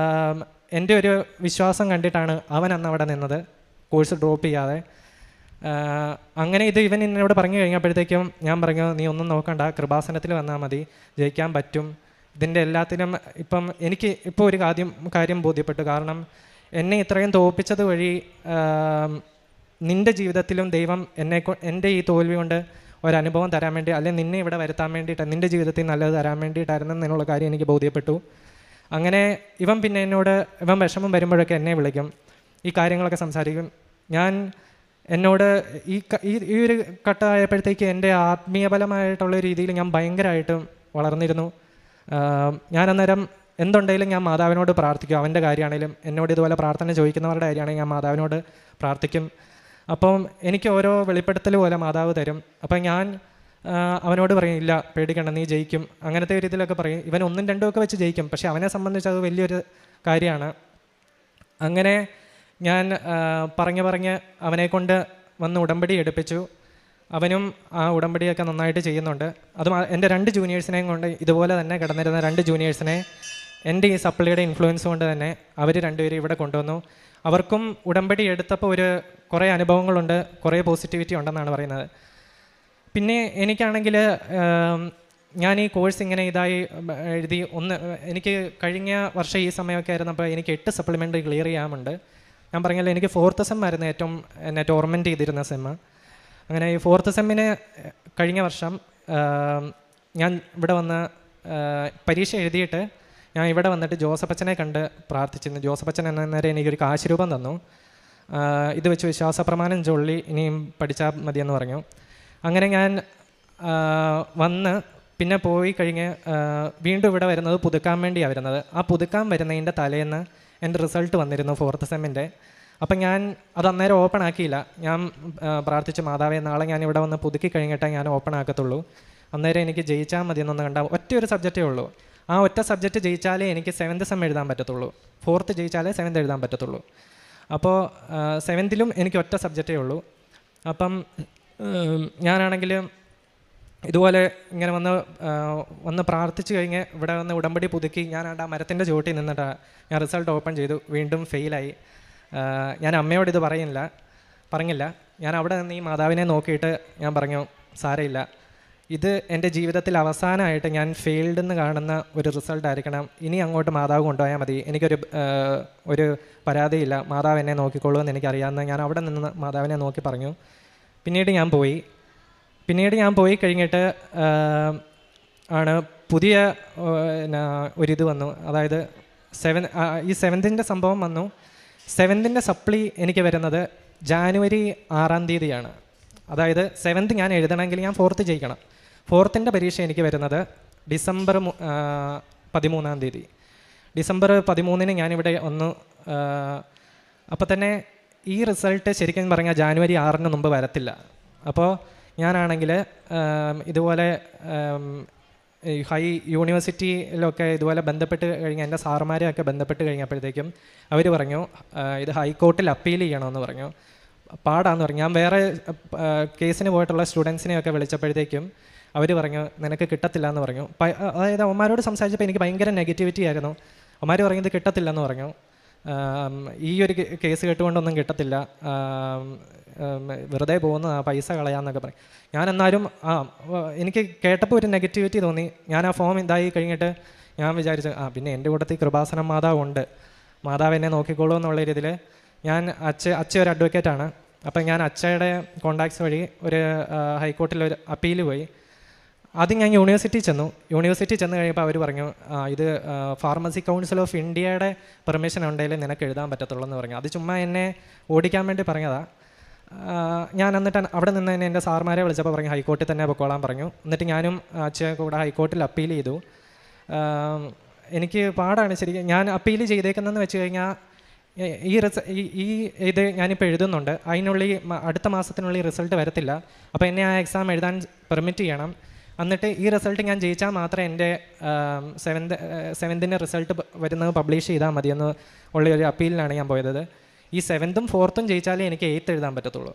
എൻ്റെ ഒരു വിശ്വാസം കണ്ടിട്ടാണ് അവൻ അന്ന് അവിടെ നിന്നത്, കോഴ്സ് ഡ്രോപ്പ് ചെയ്യാതെ. അങ്ങനെ ഇവൻ എന്നോട് പറഞ്ഞു കഴിഞ്ഞപ്പോഴത്തേക്കും ഞാൻ പറഞ്ഞു, നീ ഒന്നും നോക്കണ്ട, കൃപാസനത്തിൽ വന്നാൽ മതി, ജയിക്കാൻ പറ്റും. ഇതിൻ്റെ എല്ലാത്തിനും ഇപ്പം എനിക്ക് ഇപ്പോൾ ഒരു കാര്യം ബോധ്യപ്പെട്ടു. കാരണം എന്നെ ഇത്രയും തോൽപ്പിച്ചത് വഴി നിൻ്റെ ജീവിതത്തിലും ദൈവം എൻ്റെ ഈ തോൽവി കൊണ്ട് ഒരനുഭവം തരാൻ വേണ്ടി, അല്ലെങ്കിൽ നിന്നെ ഇവിടെ വരുത്താൻ വേണ്ടിയിട്ട്, നിൻ്റെ ജീവിതത്തിൽ നല്ലത് തരാൻ വേണ്ടിയിട്ടായിരുന്നു എന്നുള്ള കാര്യം എനിക്ക് ബോധ്യപ്പെട്ടു. അങ്ങനെ പിന്നെ ഇവൻ വിഷമം വരുമ്പോഴൊക്കെ എന്നെ വിളിക്കും, ഈ കാര്യങ്ങളൊക്കെ സംസാരിക്കും. എന്നോട് ഈ ഒരു ഘട്ടമായപ്പോഴത്തേക്ക് എൻ്റെ ആത്മീയപരമായിട്ടുള്ള രീതിയിൽ ഞാൻ ഭയങ്കരമായിട്ടും വളർന്നിരുന്നു. ഞാൻ അന്നേരം എന്തുണ്ടെങ്കിലും ഞാൻ മാതാവിനോട് പ്രാർത്ഥിക്കും. അവൻ്റെ കാര്യമാണെങ്കിലും എന്നോട് ഇതുപോലെ പ്രാർത്ഥന ചോദിക്കുന്നവരുടെ കാര്യമാണെങ്കിൽ ഞാൻ മാതാവിനോട് പ്രാർത്ഥിക്കും. അപ്പം എനിക്ക് ഓരോ വെളിപ്പെടുത്തൽ പോലെ മാതാവ് തരും. അപ്പം ഞാൻ അവനോട് പറയും, ഇല്ല പേടിക്കണ്ട, നീ ജയിക്കും, അങ്ങനത്തെ ഒരു ഇതിലൊക്കെ പറയും. ഇവൻ 1-2 ഒക്കെ വെച്ച് ജയിക്കും, പക്ഷെ അവനെ സംബന്ധിച്ച് അത് വലിയൊരു കാര്യമാണ്. അങ്ങനെ ഞാൻ പറഞ്ഞ് അവനെക്കൊണ്ട് വന്ന് ഉടമ്പടി എടുപ്പിച്ചു. അവനും ആ ഉടമ്പടിയൊക്കെ നന്നായിട്ട് ചെയ്യുന്നുണ്ട്. അതും എൻ്റെ 2 ജൂനിയേഴ്സിനെയും കൊണ്ട്, ഇതുപോലെ തന്നെ കിടന്നിരുന്ന 2 ജൂനിയേഴ്സിനെ എൻ്റെ ഈ സപ്ലിയുടെ ഇൻഫ്ലുവൻസ് കൊണ്ട് തന്നെ അവർ 2 പേരും ഇവിടെ കൊണ്ടുവന്നു. അവർക്കും ഉടമ്പടി എടുത്തപ്പോൾ കുറേ അനുഭവങ്ങളുണ്ട്, കുറേ പോസിറ്റിവിറ്റി ഉണ്ടെന്നാണ് പറയുന്നത്. പിന്നെ എനിക്കാണെങ്കിൽ ഞാൻ ഈ കോഴ്സ് ഇങ്ങനെ എഴുതി എനിക്ക് കഴിഞ്ഞ വർഷം ഈ സമയമൊക്കെ ആയിരുന്നപ്പോൾ എനിക്ക് 8 സപ്ലിമെൻ്ററി ക്ലിയർ ചെയ്യാമുണ്ട്. ഞാൻ പറഞ്ഞല്ലോ, എനിക്ക് 4th സെം ആയിരുന്നു ഏറ്റവും എന്നെ ടോർമെൻറ്റ് ചെയ്തിരുന്ന സെമ്മ്. അങ്ങനെ ഈ 4th സെമ്മിന് കഴിഞ്ഞ വർഷം ഞാൻ ഇവിടെ വന്ന് പരീക്ഷ എഴുതിയിട്ട് ഞാൻ ഇവിടെ വന്നിട്ട് ജോസഫച്ചനെ കണ്ട് പ്രാർത്ഥിച്ചിരുന്നു. ജോസഫച്ചൻ എന്നേരം എനിക്കൊരു കാശുരൂപം തന്നു. ഇത് വെച്ച് വിശ്വാസപ്രമാണം ചൊല്ലി ഇനിയും പഠിച്ചാൽ മതിയെന്ന് പറഞ്ഞു. അങ്ങനെ ഞാൻ വന്ന് പിന്നെ പോയി കഴിഞ്ഞ് വീണ്ടും ഇവിടെ വരുന്നത് പുതുക്കാൻ വേണ്ടിയാണ് വരുന്നത്. ആ പുതുക്കാൻ വരുന്നതിൻ്റെ തലേന്ന് എൻ്റെ റിസൾട്ട് വന്നിരുന്നു 4th സെമ്മിൻ്റെ. അപ്പം ഞാൻ അത് അന്നേരം ഓപ്പൺ ആക്കിയില്ല. ഞാൻ പ്രാർത്ഥിച്ചു, മാതാവേ നാളെ ഞാൻ ഇവിടെ വന്ന് പുതുക്കി കഴിഞ്ഞിട്ടേ ഞാൻ ഓപ്പൺ ആക്കത്തുള്ളൂ, അന്നേരം എനിക്ക് ജയിച്ചാൽ മതി എന്നൊന്ന് കണ്ട. ഒറ്റ ഒരു സബ്ജക്റ്റേ ഉള്ളൂ. ആ ഒറ്റ സബ്ജക്റ്റ് ജയിച്ചാലേ എനിക്ക് 7th സെം എഴുതാൻ പറ്റത്തുള്ളൂ. 4th ജയിച്ചാലേ 7th എഴുതാൻ പറ്റത്തുള്ളൂ. അപ്പോൾ 7th എനിക്ക് ഒറ്റ സബ്ജക്റ്റേ ഉള്ളൂ. അപ്പം ഞാനാണെങ്കിൽ ഇതുപോലെ ഇങ്ങനെ വന്ന് പ്രാർത്ഥിച്ച് കഴിഞ്ഞ് ഇവിടെ വന്ന് ഉടമ്പടി പുതുക്കി ഞാൻ ആ മരത്തിൻ്റെ ചുവട്ടിൽ നിന്നിട്ടാണ് ഞാൻ റിസൾട്ട് ഓപ്പൺ ചെയ്തു. വീണ്ടും ഫെയിലായി. ഞാൻ അമ്മയോട് ഇത് പറഞ്ഞില്ല. ഞാൻ അവിടെ നിന്ന് ഈ മാതാവിനെ നോക്കിയിട്ട് ഞാൻ പറഞ്ഞു, സാരമില്ല, ഇത് എൻ്റെ ജീവിതത്തിൽ അവസാനമായിട്ട് ഞാൻ ഫെയിൽഡ് എന്ന് കാണുന്ന ഒരു റിസൾട്ട് ആയിരിക്കണം. ഇനി അങ്ങോട്ട് മാതാവ് കൊണ്ടുപോയാൽ മതി, എനിക്കൊരു പരാതിയില്ല, മാതാവ് എന്നെ നോക്കിക്കോളൂ എന്ന് എനിക്കറിയാമെന്ന് ഞാൻ അവിടെ നിന്ന് മാതാവിനെ നോക്കി പറഞ്ഞു. പിന്നീട് ഞാൻ പോയി കഴിഞ്ഞിട്ട് ആണ് പുതിയ ഒരിത് വന്നു. അതായത് ഈ 7th സംഭവം വന്നു. 7th സപ്ലി എനിക്ക് വരുന്നത് ജാനുവരി 6-ാം തീയതിയാണ്. അതായത് 7th ഞാൻ എഴുതണമെങ്കിൽ ഞാൻ 4th ജയിക്കണം. 4th പരീക്ഷ എനിക്ക് വരുന്നത് ഡിസംബർ 13-ാം തീയതി. ഡിസംബർ 13-ന് ഞാനിവിടെ വന്നു. അപ്പോൾ തന്നെ ഈ റിസൾട്ട് ശരിക്കും പറഞ്ഞാൽ ജാനുവരി 6-ന് മുമ്പ് വരത്തില്ല. അപ്പോൾ ഞാനാണെങ്കിൽ ഇതുപോലെ ഹൈ യൂണിവേഴ്സിറ്റിയിലൊക്കെ ഇതുപോലെ ബന്ധപ്പെട്ട് കഴിഞ്ഞാൽ എൻ്റെ സാറുമാരെയൊക്കെ ബന്ധപ്പെട്ട് കഴിഞ്ഞപ്പോഴത്തേക്കും അവർ പറഞ്ഞു, ഇത് ഹൈക്കോർട്ടിൽ അപ്പീൽ ചെയ്യണമെന്ന് പറഞ്ഞു. പാടാന്ന് പറഞ്ഞു. ഞാൻ വേറെ കേസിന് പോയിട്ടുള്ള സ്റ്റുഡൻസിനെയൊക്കെ വിളിച്ചപ്പോഴത്തേക്കും അവർ പറഞ്ഞു, നിനക്ക് കിട്ടത്തില്ല എന്ന് പറഞ്ഞു. അതായത് അവന്മാരോട് സംസാരിച്ചപ്പോൾ എനിക്ക് ഭയങ്കര നെഗറ്റിവിറ്റി ആയിരുന്നു. അവന്മാർ പറഞ്ഞത് കിട്ടത്തില്ലെന്ന് പറഞ്ഞു. ഈ ഒരു കേസ് കേട്ടുകൊണ്ടൊന്നും കിട്ടത്തില്ല, വെറുതെ പോകുന്ന പൈസ കളയാമെന്നൊക്കെ പറയും. ഞാൻ എന്നാലും എനിക്ക് കേട്ടപ്പോൾ ഒരു നെഗറ്റിവിറ്റി തോന്നി. ഞാൻ ആ ഫോം ഇതായി കഴിഞ്ഞിട്ട് ഞാൻ വിചാരിച്ചു, പിന്നെ എൻ്റെ കൂട്ടത്തിൽ കൃപാസനം മാതാവുണ്ട്, മാതാവ് എന്നെ നോക്കിക്കോളൂ എന്നുള്ള രീതിയിൽ അച്ഛൻ ഒരു അഡ്വക്കേറ്റാണ്. അപ്പം ഞാൻ അച്ഛയുടെ കോണ്ടാക്ട്സ് വഴി ഒരു ഹൈക്കോർട്ടിലൊരു അപ്പീൽ പോയി. ആദ്യം ഞാൻ യൂണിവേഴ്സിറ്റി ചെന്ന് കഴിയുമ്പോൾ അവർ പറഞ്ഞു ഇത് ഫാർമസി കൗൺസിൽ ഓഫ് ഇന്ത്യയുടെ പെർമിഷൻ ഉണ്ടെങ്കിൽ നിനക്ക് എഴുതാൻ പറ്റത്തുള്ളൂ എന്ന് പറഞ്ഞു. അത് ചുമ്മാ എന്നെ ഓടിക്കാൻ വേണ്ടി പറഞ്ഞതാണ്. ഞാൻ എന്നിട്ട് അവിടെ നിന്ന് തന്നെ എൻ്റെ സാർമാരെ വിളിച്ചപ്പോൾ പറഞ്ഞു ഹൈക്കോർട്ടിൽ തന്നെ പൊക്കോളാൻ പറഞ്ഞു. എന്നിട്ട് ഞാനും അച്ഛൻ കൂടെ ഹൈക്കോർട്ടിൽ അപ്പീൽ ചെയ്തു. എനിക്ക് പാടാണ് ശരിക്കും. ഞാൻ അപ്പീൽ ചെയ്തേക്കുന്നതെന്ന് വെച്ച് കഴിഞ്ഞാൽ ഈ ഇത് ഞാനിപ്പോൾ എഴുതുന്നുണ്ട്, അതിനുള്ളിൽ അടുത്ത മാസത്തിനുള്ളിൽ റിസൾട്ട് വരത്തില്ല. അപ്പോൾ എന്നെ ആ എക്സാം എഴുതാൻ പെർമിറ്റ് ചെയ്യണം. എന്നിട്ട് ഈ റിസൾട്ട് ഞാൻ ജയിച്ചാൽ മാത്രമേ എൻ്റെ സെവൻത്തിൻ്റെ റിസൾട്ട് വരുന്നത് പബ്ലിഷ് ചെയ്താൽ മതിയെന്ന് ഉള്ളൊരു അപ്പീലിലാണ് ഞാൻ പോയത്. ഈ 7th 4th ജയിച്ചാലേ എനിക്ക് 8th എഴുതാൻ പറ്റത്തുള്ളൂ.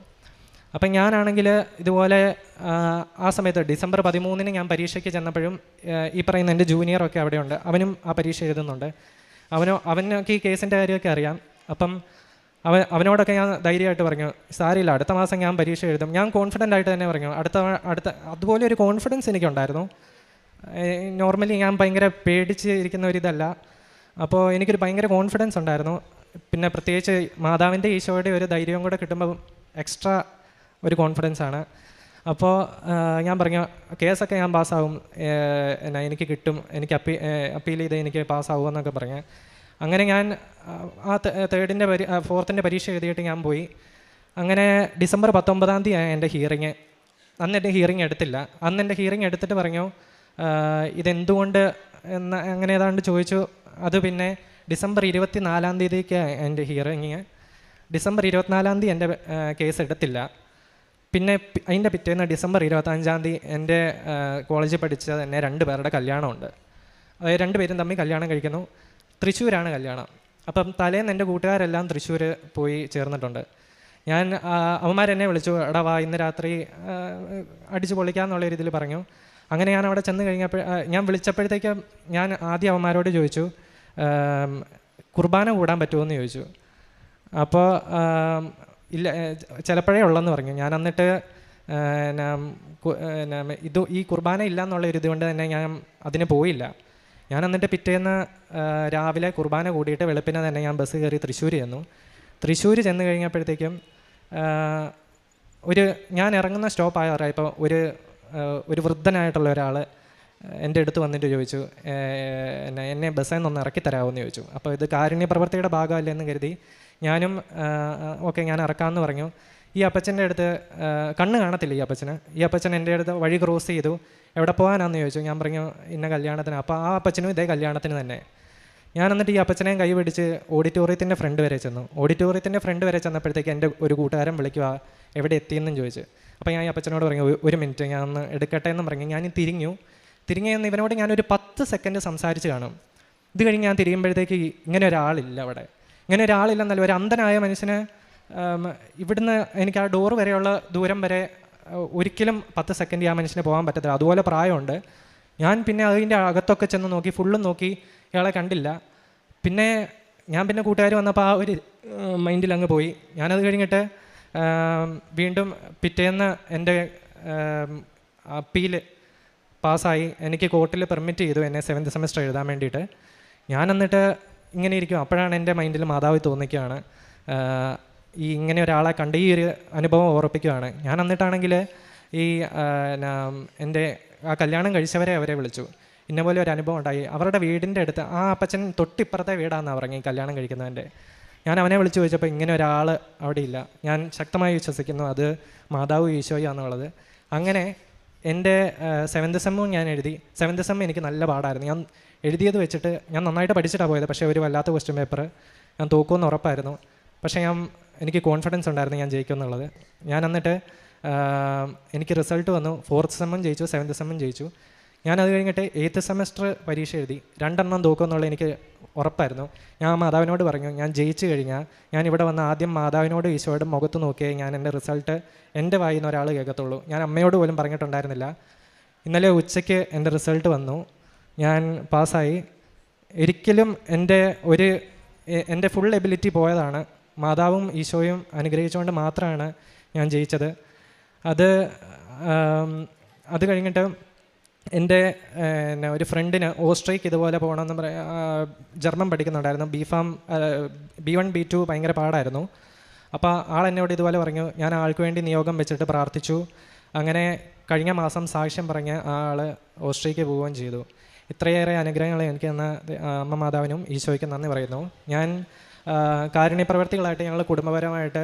അപ്പം ഞാനാണെങ്കിൽ ഇതുപോലെ ആ സമയത്ത് December 13 ഞാൻ പരീക്ഷയ്ക്ക് ചെന്നപ്പോഴും ഈ പറയുന്ന എൻ്റെ ജൂനിയറൊക്കെ അവിടെയുണ്ട്, അവനും ആ പരീക്ഷ എഴുതുന്നുണ്ട്. അവനൊക്കെ ഈ കേസിൻ്റെ കാര്യമൊക്കെ അറിയാം. അപ്പം അവനോടൊക്കെ ഞാൻ ധൈര്യമായിട്ട് പറഞ്ഞു സാരില്ല, അടുത്ത മാസം ഞാൻ പരീക്ഷ എഴുതും. ഞാൻ കോൺഫിഡൻ്റ് ആയിട്ട് തന്നെ പറഞ്ഞു. അടുത്ത അതുപോലെ ഒരു കോൺഫിഡൻസ് എനിക്കുണ്ടായിരുന്നു. നോർമലി ഞാൻ ഭയങ്കര പേടിച്ച് ഇരിക്കുന്ന ഒരിതല്ല. അപ്പോൾ എനിക്കൊരു ഭയങ്കര കോൺഫിഡൻസ് ഉണ്ടായിരുന്നു. പിന്നെ പ്രത്യേകിച്ച് മാതാവിൻ്റെ ഈശോയുടെ ഒരു ധൈര്യവും കൂടെ കിട്ടുമ്പോൾ എക്സ്ട്രാ ഒരു കോൺഫിഡൻസ് ആണ്. അപ്പോൾ ഞാൻ പറഞ്ഞു കേസൊക്കെ ഞാൻ പാസ്സാവും, എനിക്ക് കിട്ടും, എനിക്ക് അപ്പീൽ ചെയ്ത് എനിക്ക് പാസ്സാവുമെന്നൊക്കെ പറഞ്ഞു. അങ്ങനെ ഞാൻ ആ 4th പരീക്ഷ എഴുതിയിട്ട് ഞാൻ പോയി. അങ്ങനെ December 19 എൻ്റെ ഹിയറിങ്. അന്ന് എൻ്റെ ഹിയറിങ് എടുത്തില്ല. അന്ന് എൻ്റെ ഹിയറിങ് എടുത്തിട്ട് പറഞ്ഞു ഇതെന്തുകൊണ്ട് അങ്ങനെ ഏതാണ്ട് ചോദിച്ചു. അത് പിന്നെ December 24 എൻ്റെ ഹിയറിങ്. December 24 എൻ്റെ കേസ് എടുത്തില്ല. പിന്നെ അതിൻ്റെ പിറ്റേന്ന് December 25 എൻ്റെ കോളേജിൽ പഠിച്ച തന്നെ 2 പേരുടെ കല്യാണമുണ്ട്. അതായത് 2 പേരും തമ്മിൽ കല്യാണം കഴിക്കുന്നു. തൃശ്ശൂരാണ് കല്യാണം. അപ്പം തലേന്ന് എൻ്റെ കൂട്ടുകാരെല്ലാം തൃശ്ശൂർ പോയി ചേർന്നിട്ടുണ്ട്. ഞാൻ അവന്മാരെന്നെ വിളിച്ചു, എടാ വാ ഇന്ന് രാത്രി അടിച്ചു പൊളിക്കാമെന്നുള്ള രീതിയിൽ പറഞ്ഞു. അങ്ങനെ ഞാൻ അവിടെ ചെന്ന് കഴിഞ്ഞപ്പോൾ ഞാൻ വിളിച്ചപ്പോഴത്തേക്ക് ഞാൻ ആദ്യം അവന്മാരോട് ചോദിച്ചു കുർബാന കൂടാൻ പറ്റുമോ എന്ന് ചോദിച്ചു. അപ്പോൾ ഇല്ല ചിലപ്പോഴേ ഉള്ളെന്ന് പറഞ്ഞു. ഞാൻ എന്നിട്ട് ഈ കുർബാന ഇല്ല എന്നുള്ള ഒരു ഇതുകൊണ്ട് തന്നെ ഞാൻ അതിന് പോയില്ല. ഞാൻ എന്നിട്ട് പിറ്റേന്ന് രാവിലെ കുർബാന കൂടിയിട്ട് വെളുപ്പിനെ തന്നെ ഞാൻ ബസ് കയറി തൃശ്ശൂർ ചെന്നു. തൃശ്ശൂർ ചെന്ന് കഴിഞ്ഞപ്പോഴത്തേക്കും ഞാൻ ഇറങ്ങുന്ന സ്റ്റോപ്പ് ആയപ്പോൾ ഒരു വൃദ്ധനായിട്ടുള്ള ഒരാൾ എൻ്റെ അടുത്ത് വന്നിട്ട് ചോദിച്ചു എന്നെ ബസ്സിൽ നിന്നൊന്ന് ഇറക്കി തരാമെന്ന് ചോദിച്ചു. അപ്പോൾ ഇത് കാരുണ്യ പ്രവർത്തിയുടെ ഭാഗമല്ലേ എന്ന് കരുതി ഞാനും ഓക്കെ ഞാൻ ഇറക്കാമെന്ന് പറഞ്ഞു. ഈ അപ്പച്ചൻ്റെ അടുത്ത് കണ്ണ് കാണത്തില്ല ഈ അപ്പച്ചൻ എൻ്റെ അടുത്ത് വഴി ക്രോസ് ചെയ്തു. എവിടെ പോകാനാണെന്ന് ചോദിച്ചു. ഞാൻ പറഞ്ഞു ഇന്ന കല്യാണത്തിന്. അപ്പോൾ ആ അപ്പച്ചനും ഇതേ കല്യാണത്തിന് തന്നെ. ഞാൻ എന്നിട്ട് ഈ അപ്പച്ചനെയും കൈ പിടിച്ച് ഓഡിറ്റോറിയത്തിൻ്റെ ഫ്രണ്ട് വരെ ചെന്നു. ഓഡിറ്റോറിയത്തിൻ്റെ ഫ്രണ്ട് വരെ ചെന്നപ്പോഴത്തേക്ക് എൻ്റെ ഒരു കൂട്ടുകാരൻ വിളിക്കുക എവിടെ എത്തിയെന്നും ചോദിച്ചു. അപ്പോൾ ഞാൻ ഈ അപ്പച്ചനോട് പറഞ്ഞു ഒരു മിനിറ്റ് ഞാൻ ഒന്ന് എടുക്കട്ടെ എന്നും പറഞ്ഞു. ഞാൻ തിരിഞ്ഞു ഇവനോട് ഞാനൊരു 10 സെക്കൻഡ് സംസാരിച്ച് കാണും. ഇത് കഴിഞ്ഞ് ഞാൻ തിരിയുമ്പോഴത്തേക്ക് ഇങ്ങനെ ഒരാളില്ല അവിടെ. ഇങ്ങനെ ഒരാളില്ലെന്നല്ല, ഒരു അന്ധനായ മനുഷ്യന് ഇവിടുന്ന് എനിക്ക് ആ ഡോറ് വരെയുള്ള ദൂരം വരെ ഒരിക്കലും 10 സെക്കൻഡ് ആ മനുഷ്യന് പോകാൻ പറ്റത്തില്ല. അതുപോലെ പ്രായമുണ്ട്. ഞാൻ പിന്നെ അതിൻ്റെ അകത്തൊക്കെ ചെന്ന് നോക്കി, ഫുള്ളും നോക്കി, ഇയാളെ കണ്ടില്ല. പിന്നെ കൂട്ടുകാർ വന്നപ്പോൾ ആ ഒരു മൈൻഡിൽ അങ്ങ് പോയി. ഞാനത് കഴിഞ്ഞിട്ട് വീണ്ടും പിറ്റേന്ന് എൻ്റെ അപ്പീൽ പാസ്സായി. എനിക്ക് കോർട്ടിൽ പെർമിറ്റ് ചെയ്തു എന്നെ 7th സെമസ്റ്റർ എഴുതാൻ വേണ്ടിയിട്ട്. ഞാൻ എന്നിട്ട് ഇങ്ങനെ ഇരിക്കും. അപ്പോഴാണ് എൻ്റെ മൈൻഡിൽ മാതാവ് തോന്നിക്കുകയാണ് ഇങ്ങനെ ഒരാളെ കണ്ട് ഈ ഒരു അനുഭവം ഓർപ്പിക്കുകയാണ്. ഞാൻ എന്നിട്ടാണെങ്കിൽ എൻ്റെ ആ കല്യാണം കഴിച്ചവരെ അവരെ വിളിച്ചു. ഇന്നപോലെ ഒരു അനുഭവം ഉണ്ടായി. അവരുടെ വീടിൻ്റെ അടുത്ത് ആ അപ്പച്ചൻ തൊട്ടിപ്പുറത്തെ വീടാണെന്നാണ് പറഞ്ഞത് ഈ കല്യാണം കഴിക്കുന്നതിൻ്റെ. ഞാൻ അവനെ വിളിച്ചു ചോദിച്ചപ്പോൾ ഇങ്ങനെ ഒരാൾ അവിടെ ഇല്ല. ഞാൻ ശക്തമായി വിശ്വസിക്കുന്നു അത് മാതാവ് ഈശോയാണെന്നുള്ളത്. അങ്ങനെ എൻ്റെ 7th സെമ്മും ഞാൻ എഴുതി. 7th സെം എനിക്ക് നല്ല പാടായിരുന്നു. ഞാൻ എഴുതിയത് വെച്ചിട്ട് ഞാൻ നന്നായിട്ട് പഠിച്ചിട്ടാണ് പോയത്. പക്ഷേ ഒരു വല്ലാത്ത ക്വസ്റ്റ്യൻ പേപ്പർ ഞാൻ തോക്കുമെന്ന് ഉറപ്പായിരുന്നു. പക്ഷേ എനിക്ക് കോൺഫിഡൻസ് ഉണ്ടായിരുന്നു ഞാൻ ജയിക്കുമെന്നുള്ളത്. ഞാൻ എന്നിട്ട് എനിക്ക് റിസൾട്ട് വന്നു. 4th സെമ്മും ജയിച്ചു, 7th സെമ്മും ജയിച്ചു. ഞാനത് കഴിഞ്ഞിട്ട് 8th സെമസ്റ്റർ പരീക്ഷ എഴുതി. 2 തോക്കുമെന്നുള്ളത് എനിക്ക് ഉറപ്പായിരുന്നു. ഞാൻ മാതാവിനോട് പറഞ്ഞു ഞാൻ ജയിച്ചു കഴിഞ്ഞാൽ ഞാൻ ഇവിടെ വന്ന് ആദ്യം മാതാവിനോട് ഈശോയുടെ മുഖത്ത് നോക്കിയേ ഞാൻ എൻ്റെ റിസൾട്ട് എൻ്റെ വായിൽ നിന്ന് ഒരാൾ കേൾക്കത്തുള്ളൂ. ഞാൻ അമ്മയോട് പോലും പറഞ്ഞിട്ടുണ്ടായിരുന്നില്ല. ഇന്നലെ ഉച്ചയ്ക്ക് എൻ്റെ റിസൾട്ട് വന്നു. ഞാൻ പാസ്സായി. ഒരിക്കലും എൻ്റെ ഫുൾ എബിലിറ്റി പോയതാണ്. മാതാവും ഈശോയും അനുഗ്രഹിച്ചുകൊണ്ട് മാത്രമാണ് ഞാൻ ജയിച്ചത്. അത് കഴിഞ്ഞിട്ട് എൻ്റെ ഒരു ഫ്രണ്ടിന് ഓസ്ട്രേലിയക്ക് ഇതുപോലെ പോകണമെന്ന് ജർമ്മൻ പഠിക്കുന്നുണ്ടായിരുന്നു. B1 B2 ഭയങ്കര പാടായിരുന്നു. അപ്പോൾ ആളെന്നോട് ഇതുപോലെ പറഞ്ഞു. ഞാൻ ആൾക്ക് വേണ്ടി നിയോഗം വെച്ചിട്ട് പ്രാർത്ഥിച്ചു. അങ്ങനെ കഴിഞ്ഞ മാസം സാക്ഷ്യം പറഞ്ഞ് ആൾ ഓസ്ട്രേലിയക്ക് പോവുകയും ചെയ്തു. ഇത്രയേറെ അനുഗ്രഹങ്ങൾ എനിക്ക് തന്ന അമ്മ മാതാവിനും ഈശോയ്ക്കും നന്ദി പറയുന്നു. ഞാൻ കാരുണ്യപ്രവർത്തികളായിട്ട് ഞങ്ങൾ കുടുംബപരമായിട്ട്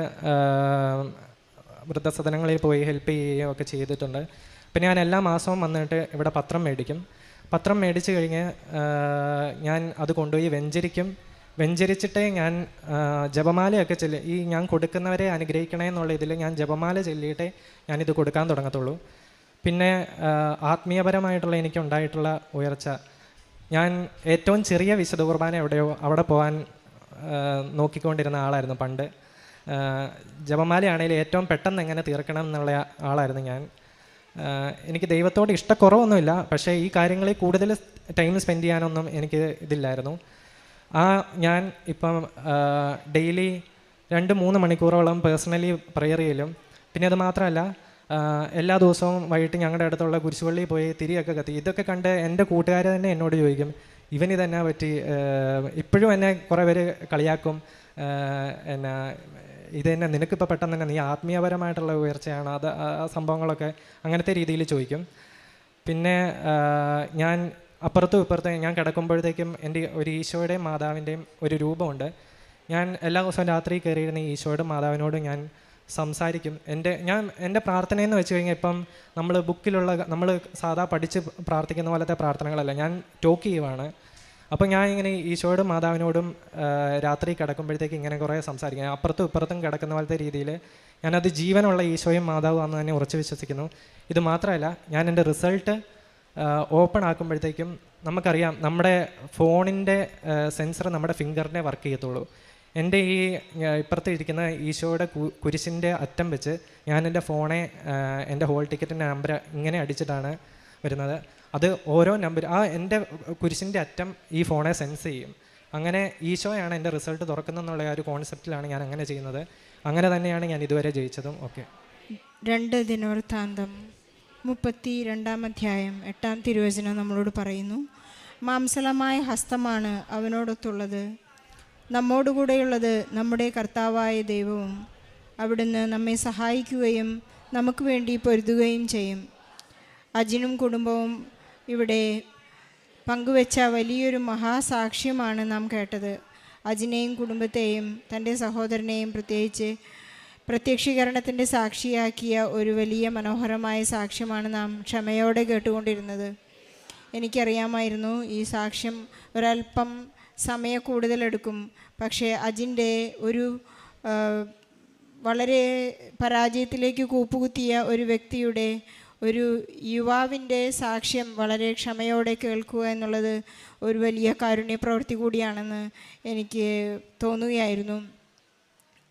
വൃദ്ധസദനങ്ങളിൽ പോയി ഹെൽപ്പ് ചെയ്യുകയും ഒക്കെ ചെയ്തിട്ടുണ്ട്. പിന്നെ ഞാൻ എല്ലാ മാസവും വന്നിട്ട് ഇവിടെ പത്രം മേടിക്കും. പത്രം മേടിച്ച് കഴിഞ്ഞ് ഞാൻ അത് കൊണ്ടുപോയി വെഞ്ചരിച്ചിട്ടേ ഞാൻ ജപമാലയൊക്കെ ഈ ഞാൻ കൊടുക്കുന്നവരെ അനുഗ്രഹിക്കണേ എന്നുള്ള ഇതിൽ ഞാൻ ജപമാല ചൊല്ലിയിട്ടേ ഞാനിത് കൊടുക്കാൻ തുടങ്ങത്തുള്ളൂ. പിന്നെ ആത്മീയപരമായിട്ടുള്ള എനിക്കുണ്ടായിട്ടുള്ള ഉയർച്ച, ഞാൻ ഏറ്റവും ചെറിയ വിശുദ്ധ കുർബാന എവിടെയോ അവിടെ പോകാൻ നോക്കിക്കൊണ്ടിരുന്ന ആളായിരുന്നു പണ്ട്. ജപമാലയാണെങ്കിൽ ഏറ്റവും പെട്ടെന്ന് എങ്ങനെ തീർക്കണം എന്നുള്ള ആളായിരുന്നു ഞാൻ. എനിക്ക് ദൈവത്തോട് ഇഷ്ടക്കുറവൊന്നുമില്ല, പക്ഷേ ഈ കാര്യങ്ങളിൽ കൂടുതൽ ടൈം സ്പെൻഡ് ചെയ്യാനൊന്നും എനിക്ക് ഇതില്ലായിരുന്നു. ഞാൻ ഇപ്പം ഡെയിലി 2-3 മണിക്കൂറോളം പേഴ്സണലി പ്രെയർ ചെയ്യലും, പിന്നെ അത് മാത്രമല്ല എല്ലാ ദിവസവും വൈകിട്ട് ഞങ്ങളുടെ അടുത്തുള്ള കുരിശുപള്ളിയിൽ പോയി തിരിയൊക്കെ കത്തി. ഇതൊക്കെ കണ്ട് എൻ്റെ കൂട്ടുകാർ തന്നെ എന്നോട് ചോദിക്കും, ഇവനിതെന്നാ പറ്റി. ഇപ്പോഴും എന്നെ കുറേ പേര് കളിയാക്കും, എന്നാ ഇതെന്നെ നിനക്കിപ്പോൾ പെട്ടെന്ന് തന്നെ നീ ആത്മീയപരമായിട്ടുള്ള ഉയർച്ചയാണ് അത് ആ സംഭവങ്ങളൊക്കെ അങ്ങനത്തെ രീതിയിൽ ചോദിക്കും. പിന്നെ ഞാൻ അപ്പുറത്തും ഇപ്പുറത്തും ഞാൻ കിടക്കുമ്പോഴത്തേക്കും എൻ്റെ ഒരു ഈശോയുടെയും മാതാവിൻ്റെയും ഒരു രൂപമുണ്ട്. ഞാൻ എല്ലാ ദിവസവും രാത്രി കയറിയിരുന്ന ഈശോയോടും മാതാവിനോടും ഞാൻ സംസാരിക്കും. എൻ്റെ പ്രാർത്ഥനയെന്ന് വെച്ച് കഴിഞ്ഞാൽ ഇപ്പം നമ്മൾ സാധാ പഠിച്ച് പ്രാർത്ഥിക്കുന്ന പോലത്തെ പ്രാർത്ഥനകളല്ല, ഞാൻ ടോക്ക് ചെയ്യുവാണ്. അപ്പോൾ ഞാൻ ഇങ്ങനെ ഈശോയോടും മാതാവിനോടും രാത്രി കിടക്കുമ്പോഴത്തേക്ക് ഇങ്ങനെ കുറേ സംസാരിക്കും. അപ്പുറത്തും ഇപ്പുറത്തും കിടക്കുന്ന പോലത്തെ രീതിയിൽ ഞാനത് ജീവനുള്ള ഈശോയും മാതാവും ആണെന്ന് തന്നെ ഉറച്ച് വിശ്വസിക്കുന്നു. ഇത് മാത്രമല്ല, ഞാൻ എൻ്റെ റിസൾട്ട് ഓപ്പൺ ആക്കുമ്പോഴത്തേക്കും നമുക്കറിയാം നമ്മുടെ ഫോണിൻ്റെ സെൻസർ നമ്മുടെ ഫിംഗറിനെ വർക്ക് ചെയ്യത്തുള്ളൂ. എൻ്റെ ഈ ഇപ്പുറത്ത് ഇരിക്കുന്ന ഈശോയുടെ കുരിശിൻ്റെ അറ്റം വെച്ച് ഞാൻ എൻ്റെ ഫോണെ എൻ്റെ ഹോൾ ടിക്കറ്റിൻ്റെ നമ്പർ ഇങ്ങനെ അടിച്ചിട്ടാണ് വരുന്നത്. അത് ഓരോ നമ്പർ എൻ്റെ കുരിശിൻ്റെ അറ്റം ഈ ഫോണെ സെൻസ് ചെയ്യും. അങ്ങനെ ഈശോയാണ് എൻ്റെ റിസൾട്ട് തുറക്കുന്നതെന്നുള്ള ഒരു കോൺസെപ്റ്റിലാണ് ഞാൻ അങ്ങനെ ചെയ്യുന്നത്. അങ്ങനെ തന്നെയാണ് ഞാൻ ഇതുവരെ ജയിച്ചതും. ഓക്കെ. 2 ദിനവൃത്താന്തം 32-ാം അധ്യായം 8-ാം തിരുവചനം നമ്മളോട് പറയുന്നു, മാംസലമായ ഹസ്തമാണ് അവനോടൊത്തുള്ളത്, നമ്മോടുകൂടെയുള്ളത് നമ്മുടെ കർത്താവായ ദൈവവും. അവിടുന്ന് നമ്മെ സഹായിക്കുകയും നമുക്ക് വേണ്ടി പൊരുതുകയും ചെയ്യും. അജിനും കുടുംബവും ഇവിടെ പങ്കുവെച്ച വലിയൊരു മഹാസാക്ഷ്യമാണ് നാം കേട്ടത്. അജിനെയും കുടുംബത്തെയും തൻ്റെ സഹോദരനെയും പ്രത്യേകിച്ച് പ്രത്യക്ഷീകരണത്തിൻ്റെ സാക്ഷിയാക്കിയ ഒരു വലിയ മനോഹരമായ സാക്ഷ്യമാണ് നാം ക്ഷമയോടെ കേട്ടുകൊണ്ടിരുന്നത്. എനിക്കറിയാമായിരുന്നു ഈ സാക്ഷ്യം ഒരല്പം സമയക്കൂടുതലെടുക്കും. പക്ഷേ അജിൻ്റെ ഒരു വളരെ പരാജയത്തിലേക്ക് കൂപ്പുകുത്തിയ ഒരു വ്യക്തിയുടെ, ഒരു യുവാവിൻ്റെ സാക്ഷ്യം വളരെ ക്ഷമയോടെ കേൾക്കുക എന്നുള്ളത് ഒരു വലിയ കാരുണ്യപ്രവൃത്തി കൂടിയാണെന്ന് എനിക്ക് തോന്നുകയായിരുന്നു.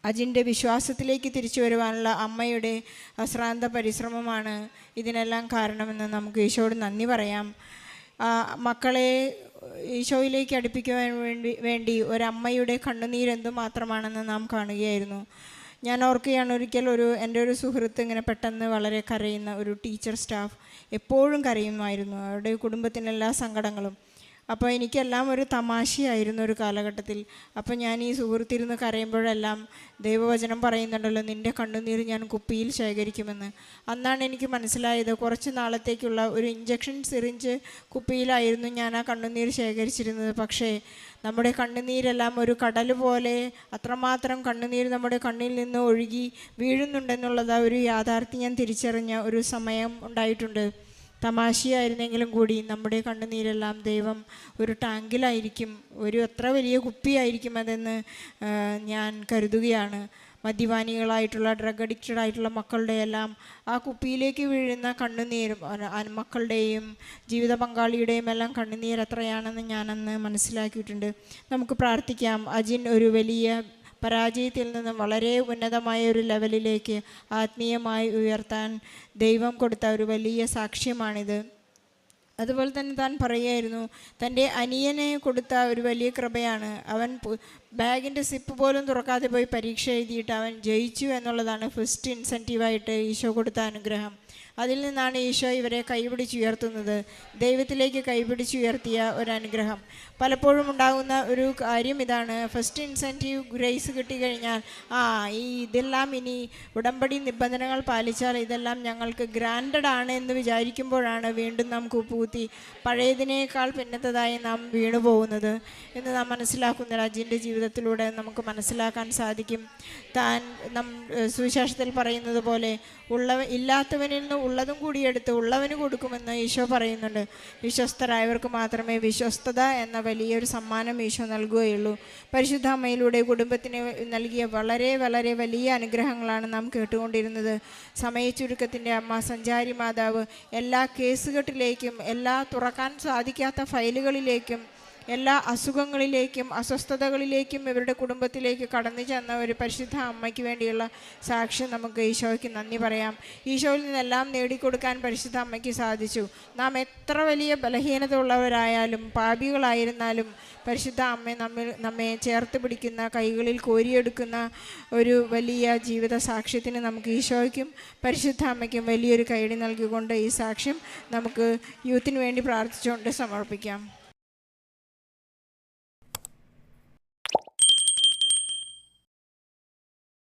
അജിൻ്റെ വിശ്വാസത്തിലേക്ക് തിരിച്ചു വരുവാനുള്ള അമ്മയുടെ അശ്രാന്ത പരിശ്രമമാണ് ഇതിനെല്ലാം കാരണമെന്ന് നമുക്ക് ഈശോയോട് നന്ദി പറയാം. മക്കളെ ഈശോയിലേക്ക് അടുപ്പിക്കുവാൻ വേണ്ടി ഒരമ്മയുടെ കണ്ണുനീരെന്തു മാത്രമാണെന്ന് നാം കാണുകയായിരുന്നു. ഞാൻ ഓർക്കുകയാണ്, ഒരിക്കൽ എൻ്റെ ഒരു സുഹൃത്ത് ഇങ്ങനെ പെട്ടെന്ന് വളരെ കരയുന്ന ഒരു ടീച്ചർ സ്റ്റാഫ് എപ്പോഴും കരയുമായിരുന്നു, അവരുടെ കുടുംബത്തിനെല്ലാ സങ്കടങ്ങളും. അപ്പോൾ എനിക്കെല്ലാം ഒരു തമാശയായിരുന്നു ഒരു കാലഘട്ടത്തിൽ. അപ്പോൾ ഞാൻ ഈ സുഹൃത്തിരുന്ന് കരയുമ്പോഴെല്ലാം ദൈവവചനം പറയുന്നുണ്ടല്ലോ, നിൻ്റെ കണ്ണുനീർ ഞാൻ കുപ്പിയിൽ ശേഖരിക്കുമെന്ന്. അന്നാണ് എനിക്ക് മനസ്സിലായത്, കുറച്ച് നാളത്തേക്കുള്ള ഒരു ഇഞ്ചക്ഷൻ സിറിഞ്ച് കുപ്പിയിലായിരുന്നു ഞാൻ ആ കണ്ണുനീർ ശേഖരിച്ചിരുന്നത്. പക്ഷേ നമ്മുടെ കണ്ണുനീരെല്ലാം ഒരു കടൽ പോലെ അത്രമാത്രം കണ്ണുനീർ നമ്മുടെ കണ്ണിൽ നിന്ന് ഒഴുകി വീഴുന്നുണ്ടെന്നുള്ളത് ഒരു യാഥാർത്ഥ്യം ഞാൻ തിരിച്ചറിഞ്ഞ ഒരു സമയം ഉണ്ടായിട്ടുണ്ട്. തമാശയായിരുന്നെങ്കിലും കൂടി നമ്മുടെ കണ്ണുനീരെല്ലാം ദൈവം ഒരു ടാങ്കിലായിരിക്കും, എത്ര വലിയ കുപ്പിയായിരിക്കും അതെന്ന് ഞാൻ കരുതുകയാണ്. മദ്യപാനികളായിട്ടുള്ള, ഡ്രഗ് അഡിക്റ്റഡ് ആയിട്ടുള്ള മക്കളുടെ എല്ലാം ആ കുപ്പിയിലേക്ക് വീഴുന്ന കണ്ണുനീരും മക്കളുടെയും ജീവിത പങ്കാളിയുടെയും എല്ലാം കണ്ണുനീർ എത്രയാണെന്ന് ഞാനന്ന് മനസ്സിലാക്കിയിട്ടുണ്ട്. നമുക്ക് പ്രാർത്ഥിക്കാം. അജിൻ ഒരു വലിയ പരാജയത്തിൽ നിന്നും വളരെ ഉന്നതമായ ഒരു ലെവലിലേക്ക് ആത്മീയമായി ഉയർത്താൻ ദൈവം കൊടുത്ത ഒരു വലിയ സാക്ഷ്യമാണിത്. അതുപോലെ തന്നെ താൻ പറയുമായിരുന്നു, തൻ്റെ അനിയനെ കൊടുത്ത ഒരു വലിയ കൃപയാണ്. അവൻ ബാഗിൻ്റെ സിപ്പ് പോലും തുറക്കാതെ പോയി പരീക്ഷ എഴുതിയിട്ട് അവൻ ജയിച്ചു എന്നുള്ളതാണ് ഫസ്റ്റ് ഇൻസെൻറ്റീവായിട്ട് ഈശോ കൊടുത്ത അനുഗ്രഹം. അതിൽ നിന്നാണ് ഈശോ ഇവരെ കൈപിടിച്ചുയർത്തുന്നത്. ദൈവത്തിലേക്ക് കൈപിടിച്ചുയർത്തിയ ഒരു അനുഗ്രഹം. പലപ്പോഴും ഉണ്ടാകുന്ന ഒരു കാര്യം ഇതാണ്, ഫസ്റ്റ് ഇൻസെൻറ്റീവ് ഗ്രേസ് കിട്ടിക്കഴിഞ്ഞാൽ ഇതെല്ലാം ഇനി ഉടമ്പടി നിബന്ധനകൾ പാലിച്ചാൽ ഇതെല്ലാം ഞങ്ങൾക്ക് ഗ്രാൻഡഡ് ആണ് എന്ന് വിചാരിക്കുമ്പോഴാണ് വീണ്ടും നാം കൂപ്പുകുത്തി പഴയതിനേക്കാൾ പിന്നത്തതായി നാം വീണു പോകുന്നത് എന്ന് നാം മനസ്സിലാക്കുന്ന രാജ്യൻ്റെ ജീവിതത്തിലൂടെ നമുക്ക് മനസ്സിലാക്കാൻ സാധിക്കും. സുവിശേഷത്തിൽ പറയുന്നത് പോലെ ഇല്ലാത്തവനിൽ നിന്ന് ഉള്ളതും കൂടി എടുത്ത് ഉള്ളവന് കൊടുക്കുമെന്ന് ഈശോ പറയുന്നുണ്ട്. വിശ്വസ്തരായവർക്ക് മാത്രമേ വിശ്വസ്തത എന്ന വലിയൊരു സമ്മാനം ഈശോ നൽകുകയുള്ളൂ. പരിശുദ്ധ അമ്മയിലൂടെ കുടുംബത്തിന് നൽകിയ വളരെ വളരെ വലിയ അനുഗ്രഹങ്ങളാണ് നാം കേട്ടുകൊണ്ടിരുന്നത്. സമയച്ചുരുക്കത്തിൻ്റെ അമ്മ, സഞ്ചാരി മാതാവ്, എല്ലാ കേസുകെട്ടിലേക്കും, എല്ലാ തുറക്കാൻ സാധിക്കാത്ത ഫയലുകളിലേക്കും, എല്ലാ അസുഖങ്ങളിലേക്കും അസ്വസ്ഥതകളിലേക്കും ഇവരുടെ കുടുംബത്തിലേക്ക് കടന്നു ചെന്ന ഒരു പരിശുദ്ധ അമ്മയ്ക്ക് വേണ്ടിയുള്ള സാക്ഷ്യം നമുക്ക് ഈശോയ്ക്ക് നന്ദി പറയാം. ഈശോയിൽ നിന്നെല്ലാം നേടിക്കൊടുക്കാൻ പരിശുദ്ധ അമ്മയ്ക്ക് സാധിച്ചു. നാം എത്ര വലിയ ബലഹീനത ഉള്ളവരായാലും പാപികളായിരുന്നാലും പരിശുദ്ധ അമ്മ നമ്മെ ചേർത്ത് പിടിക്കുന്ന, കൈകളിൽ കോരിയെടുക്കുന്ന ഒരു വലിയ ജീവിത സാക്ഷ്യത്തിന് നമുക്ക് ഈശോയ്ക്കും പരിശുദ്ധ അമ്മയ്ക്കും വലിയൊരു കൈയടി നൽകിക്കൊണ്ട് ഈ സാക്ഷ്യം നമുക്ക് യൂത്തിന് വേണ്ടി പ്രാർത്ഥിച്ചുകൊണ്ട് സമർപ്പിക്കാം.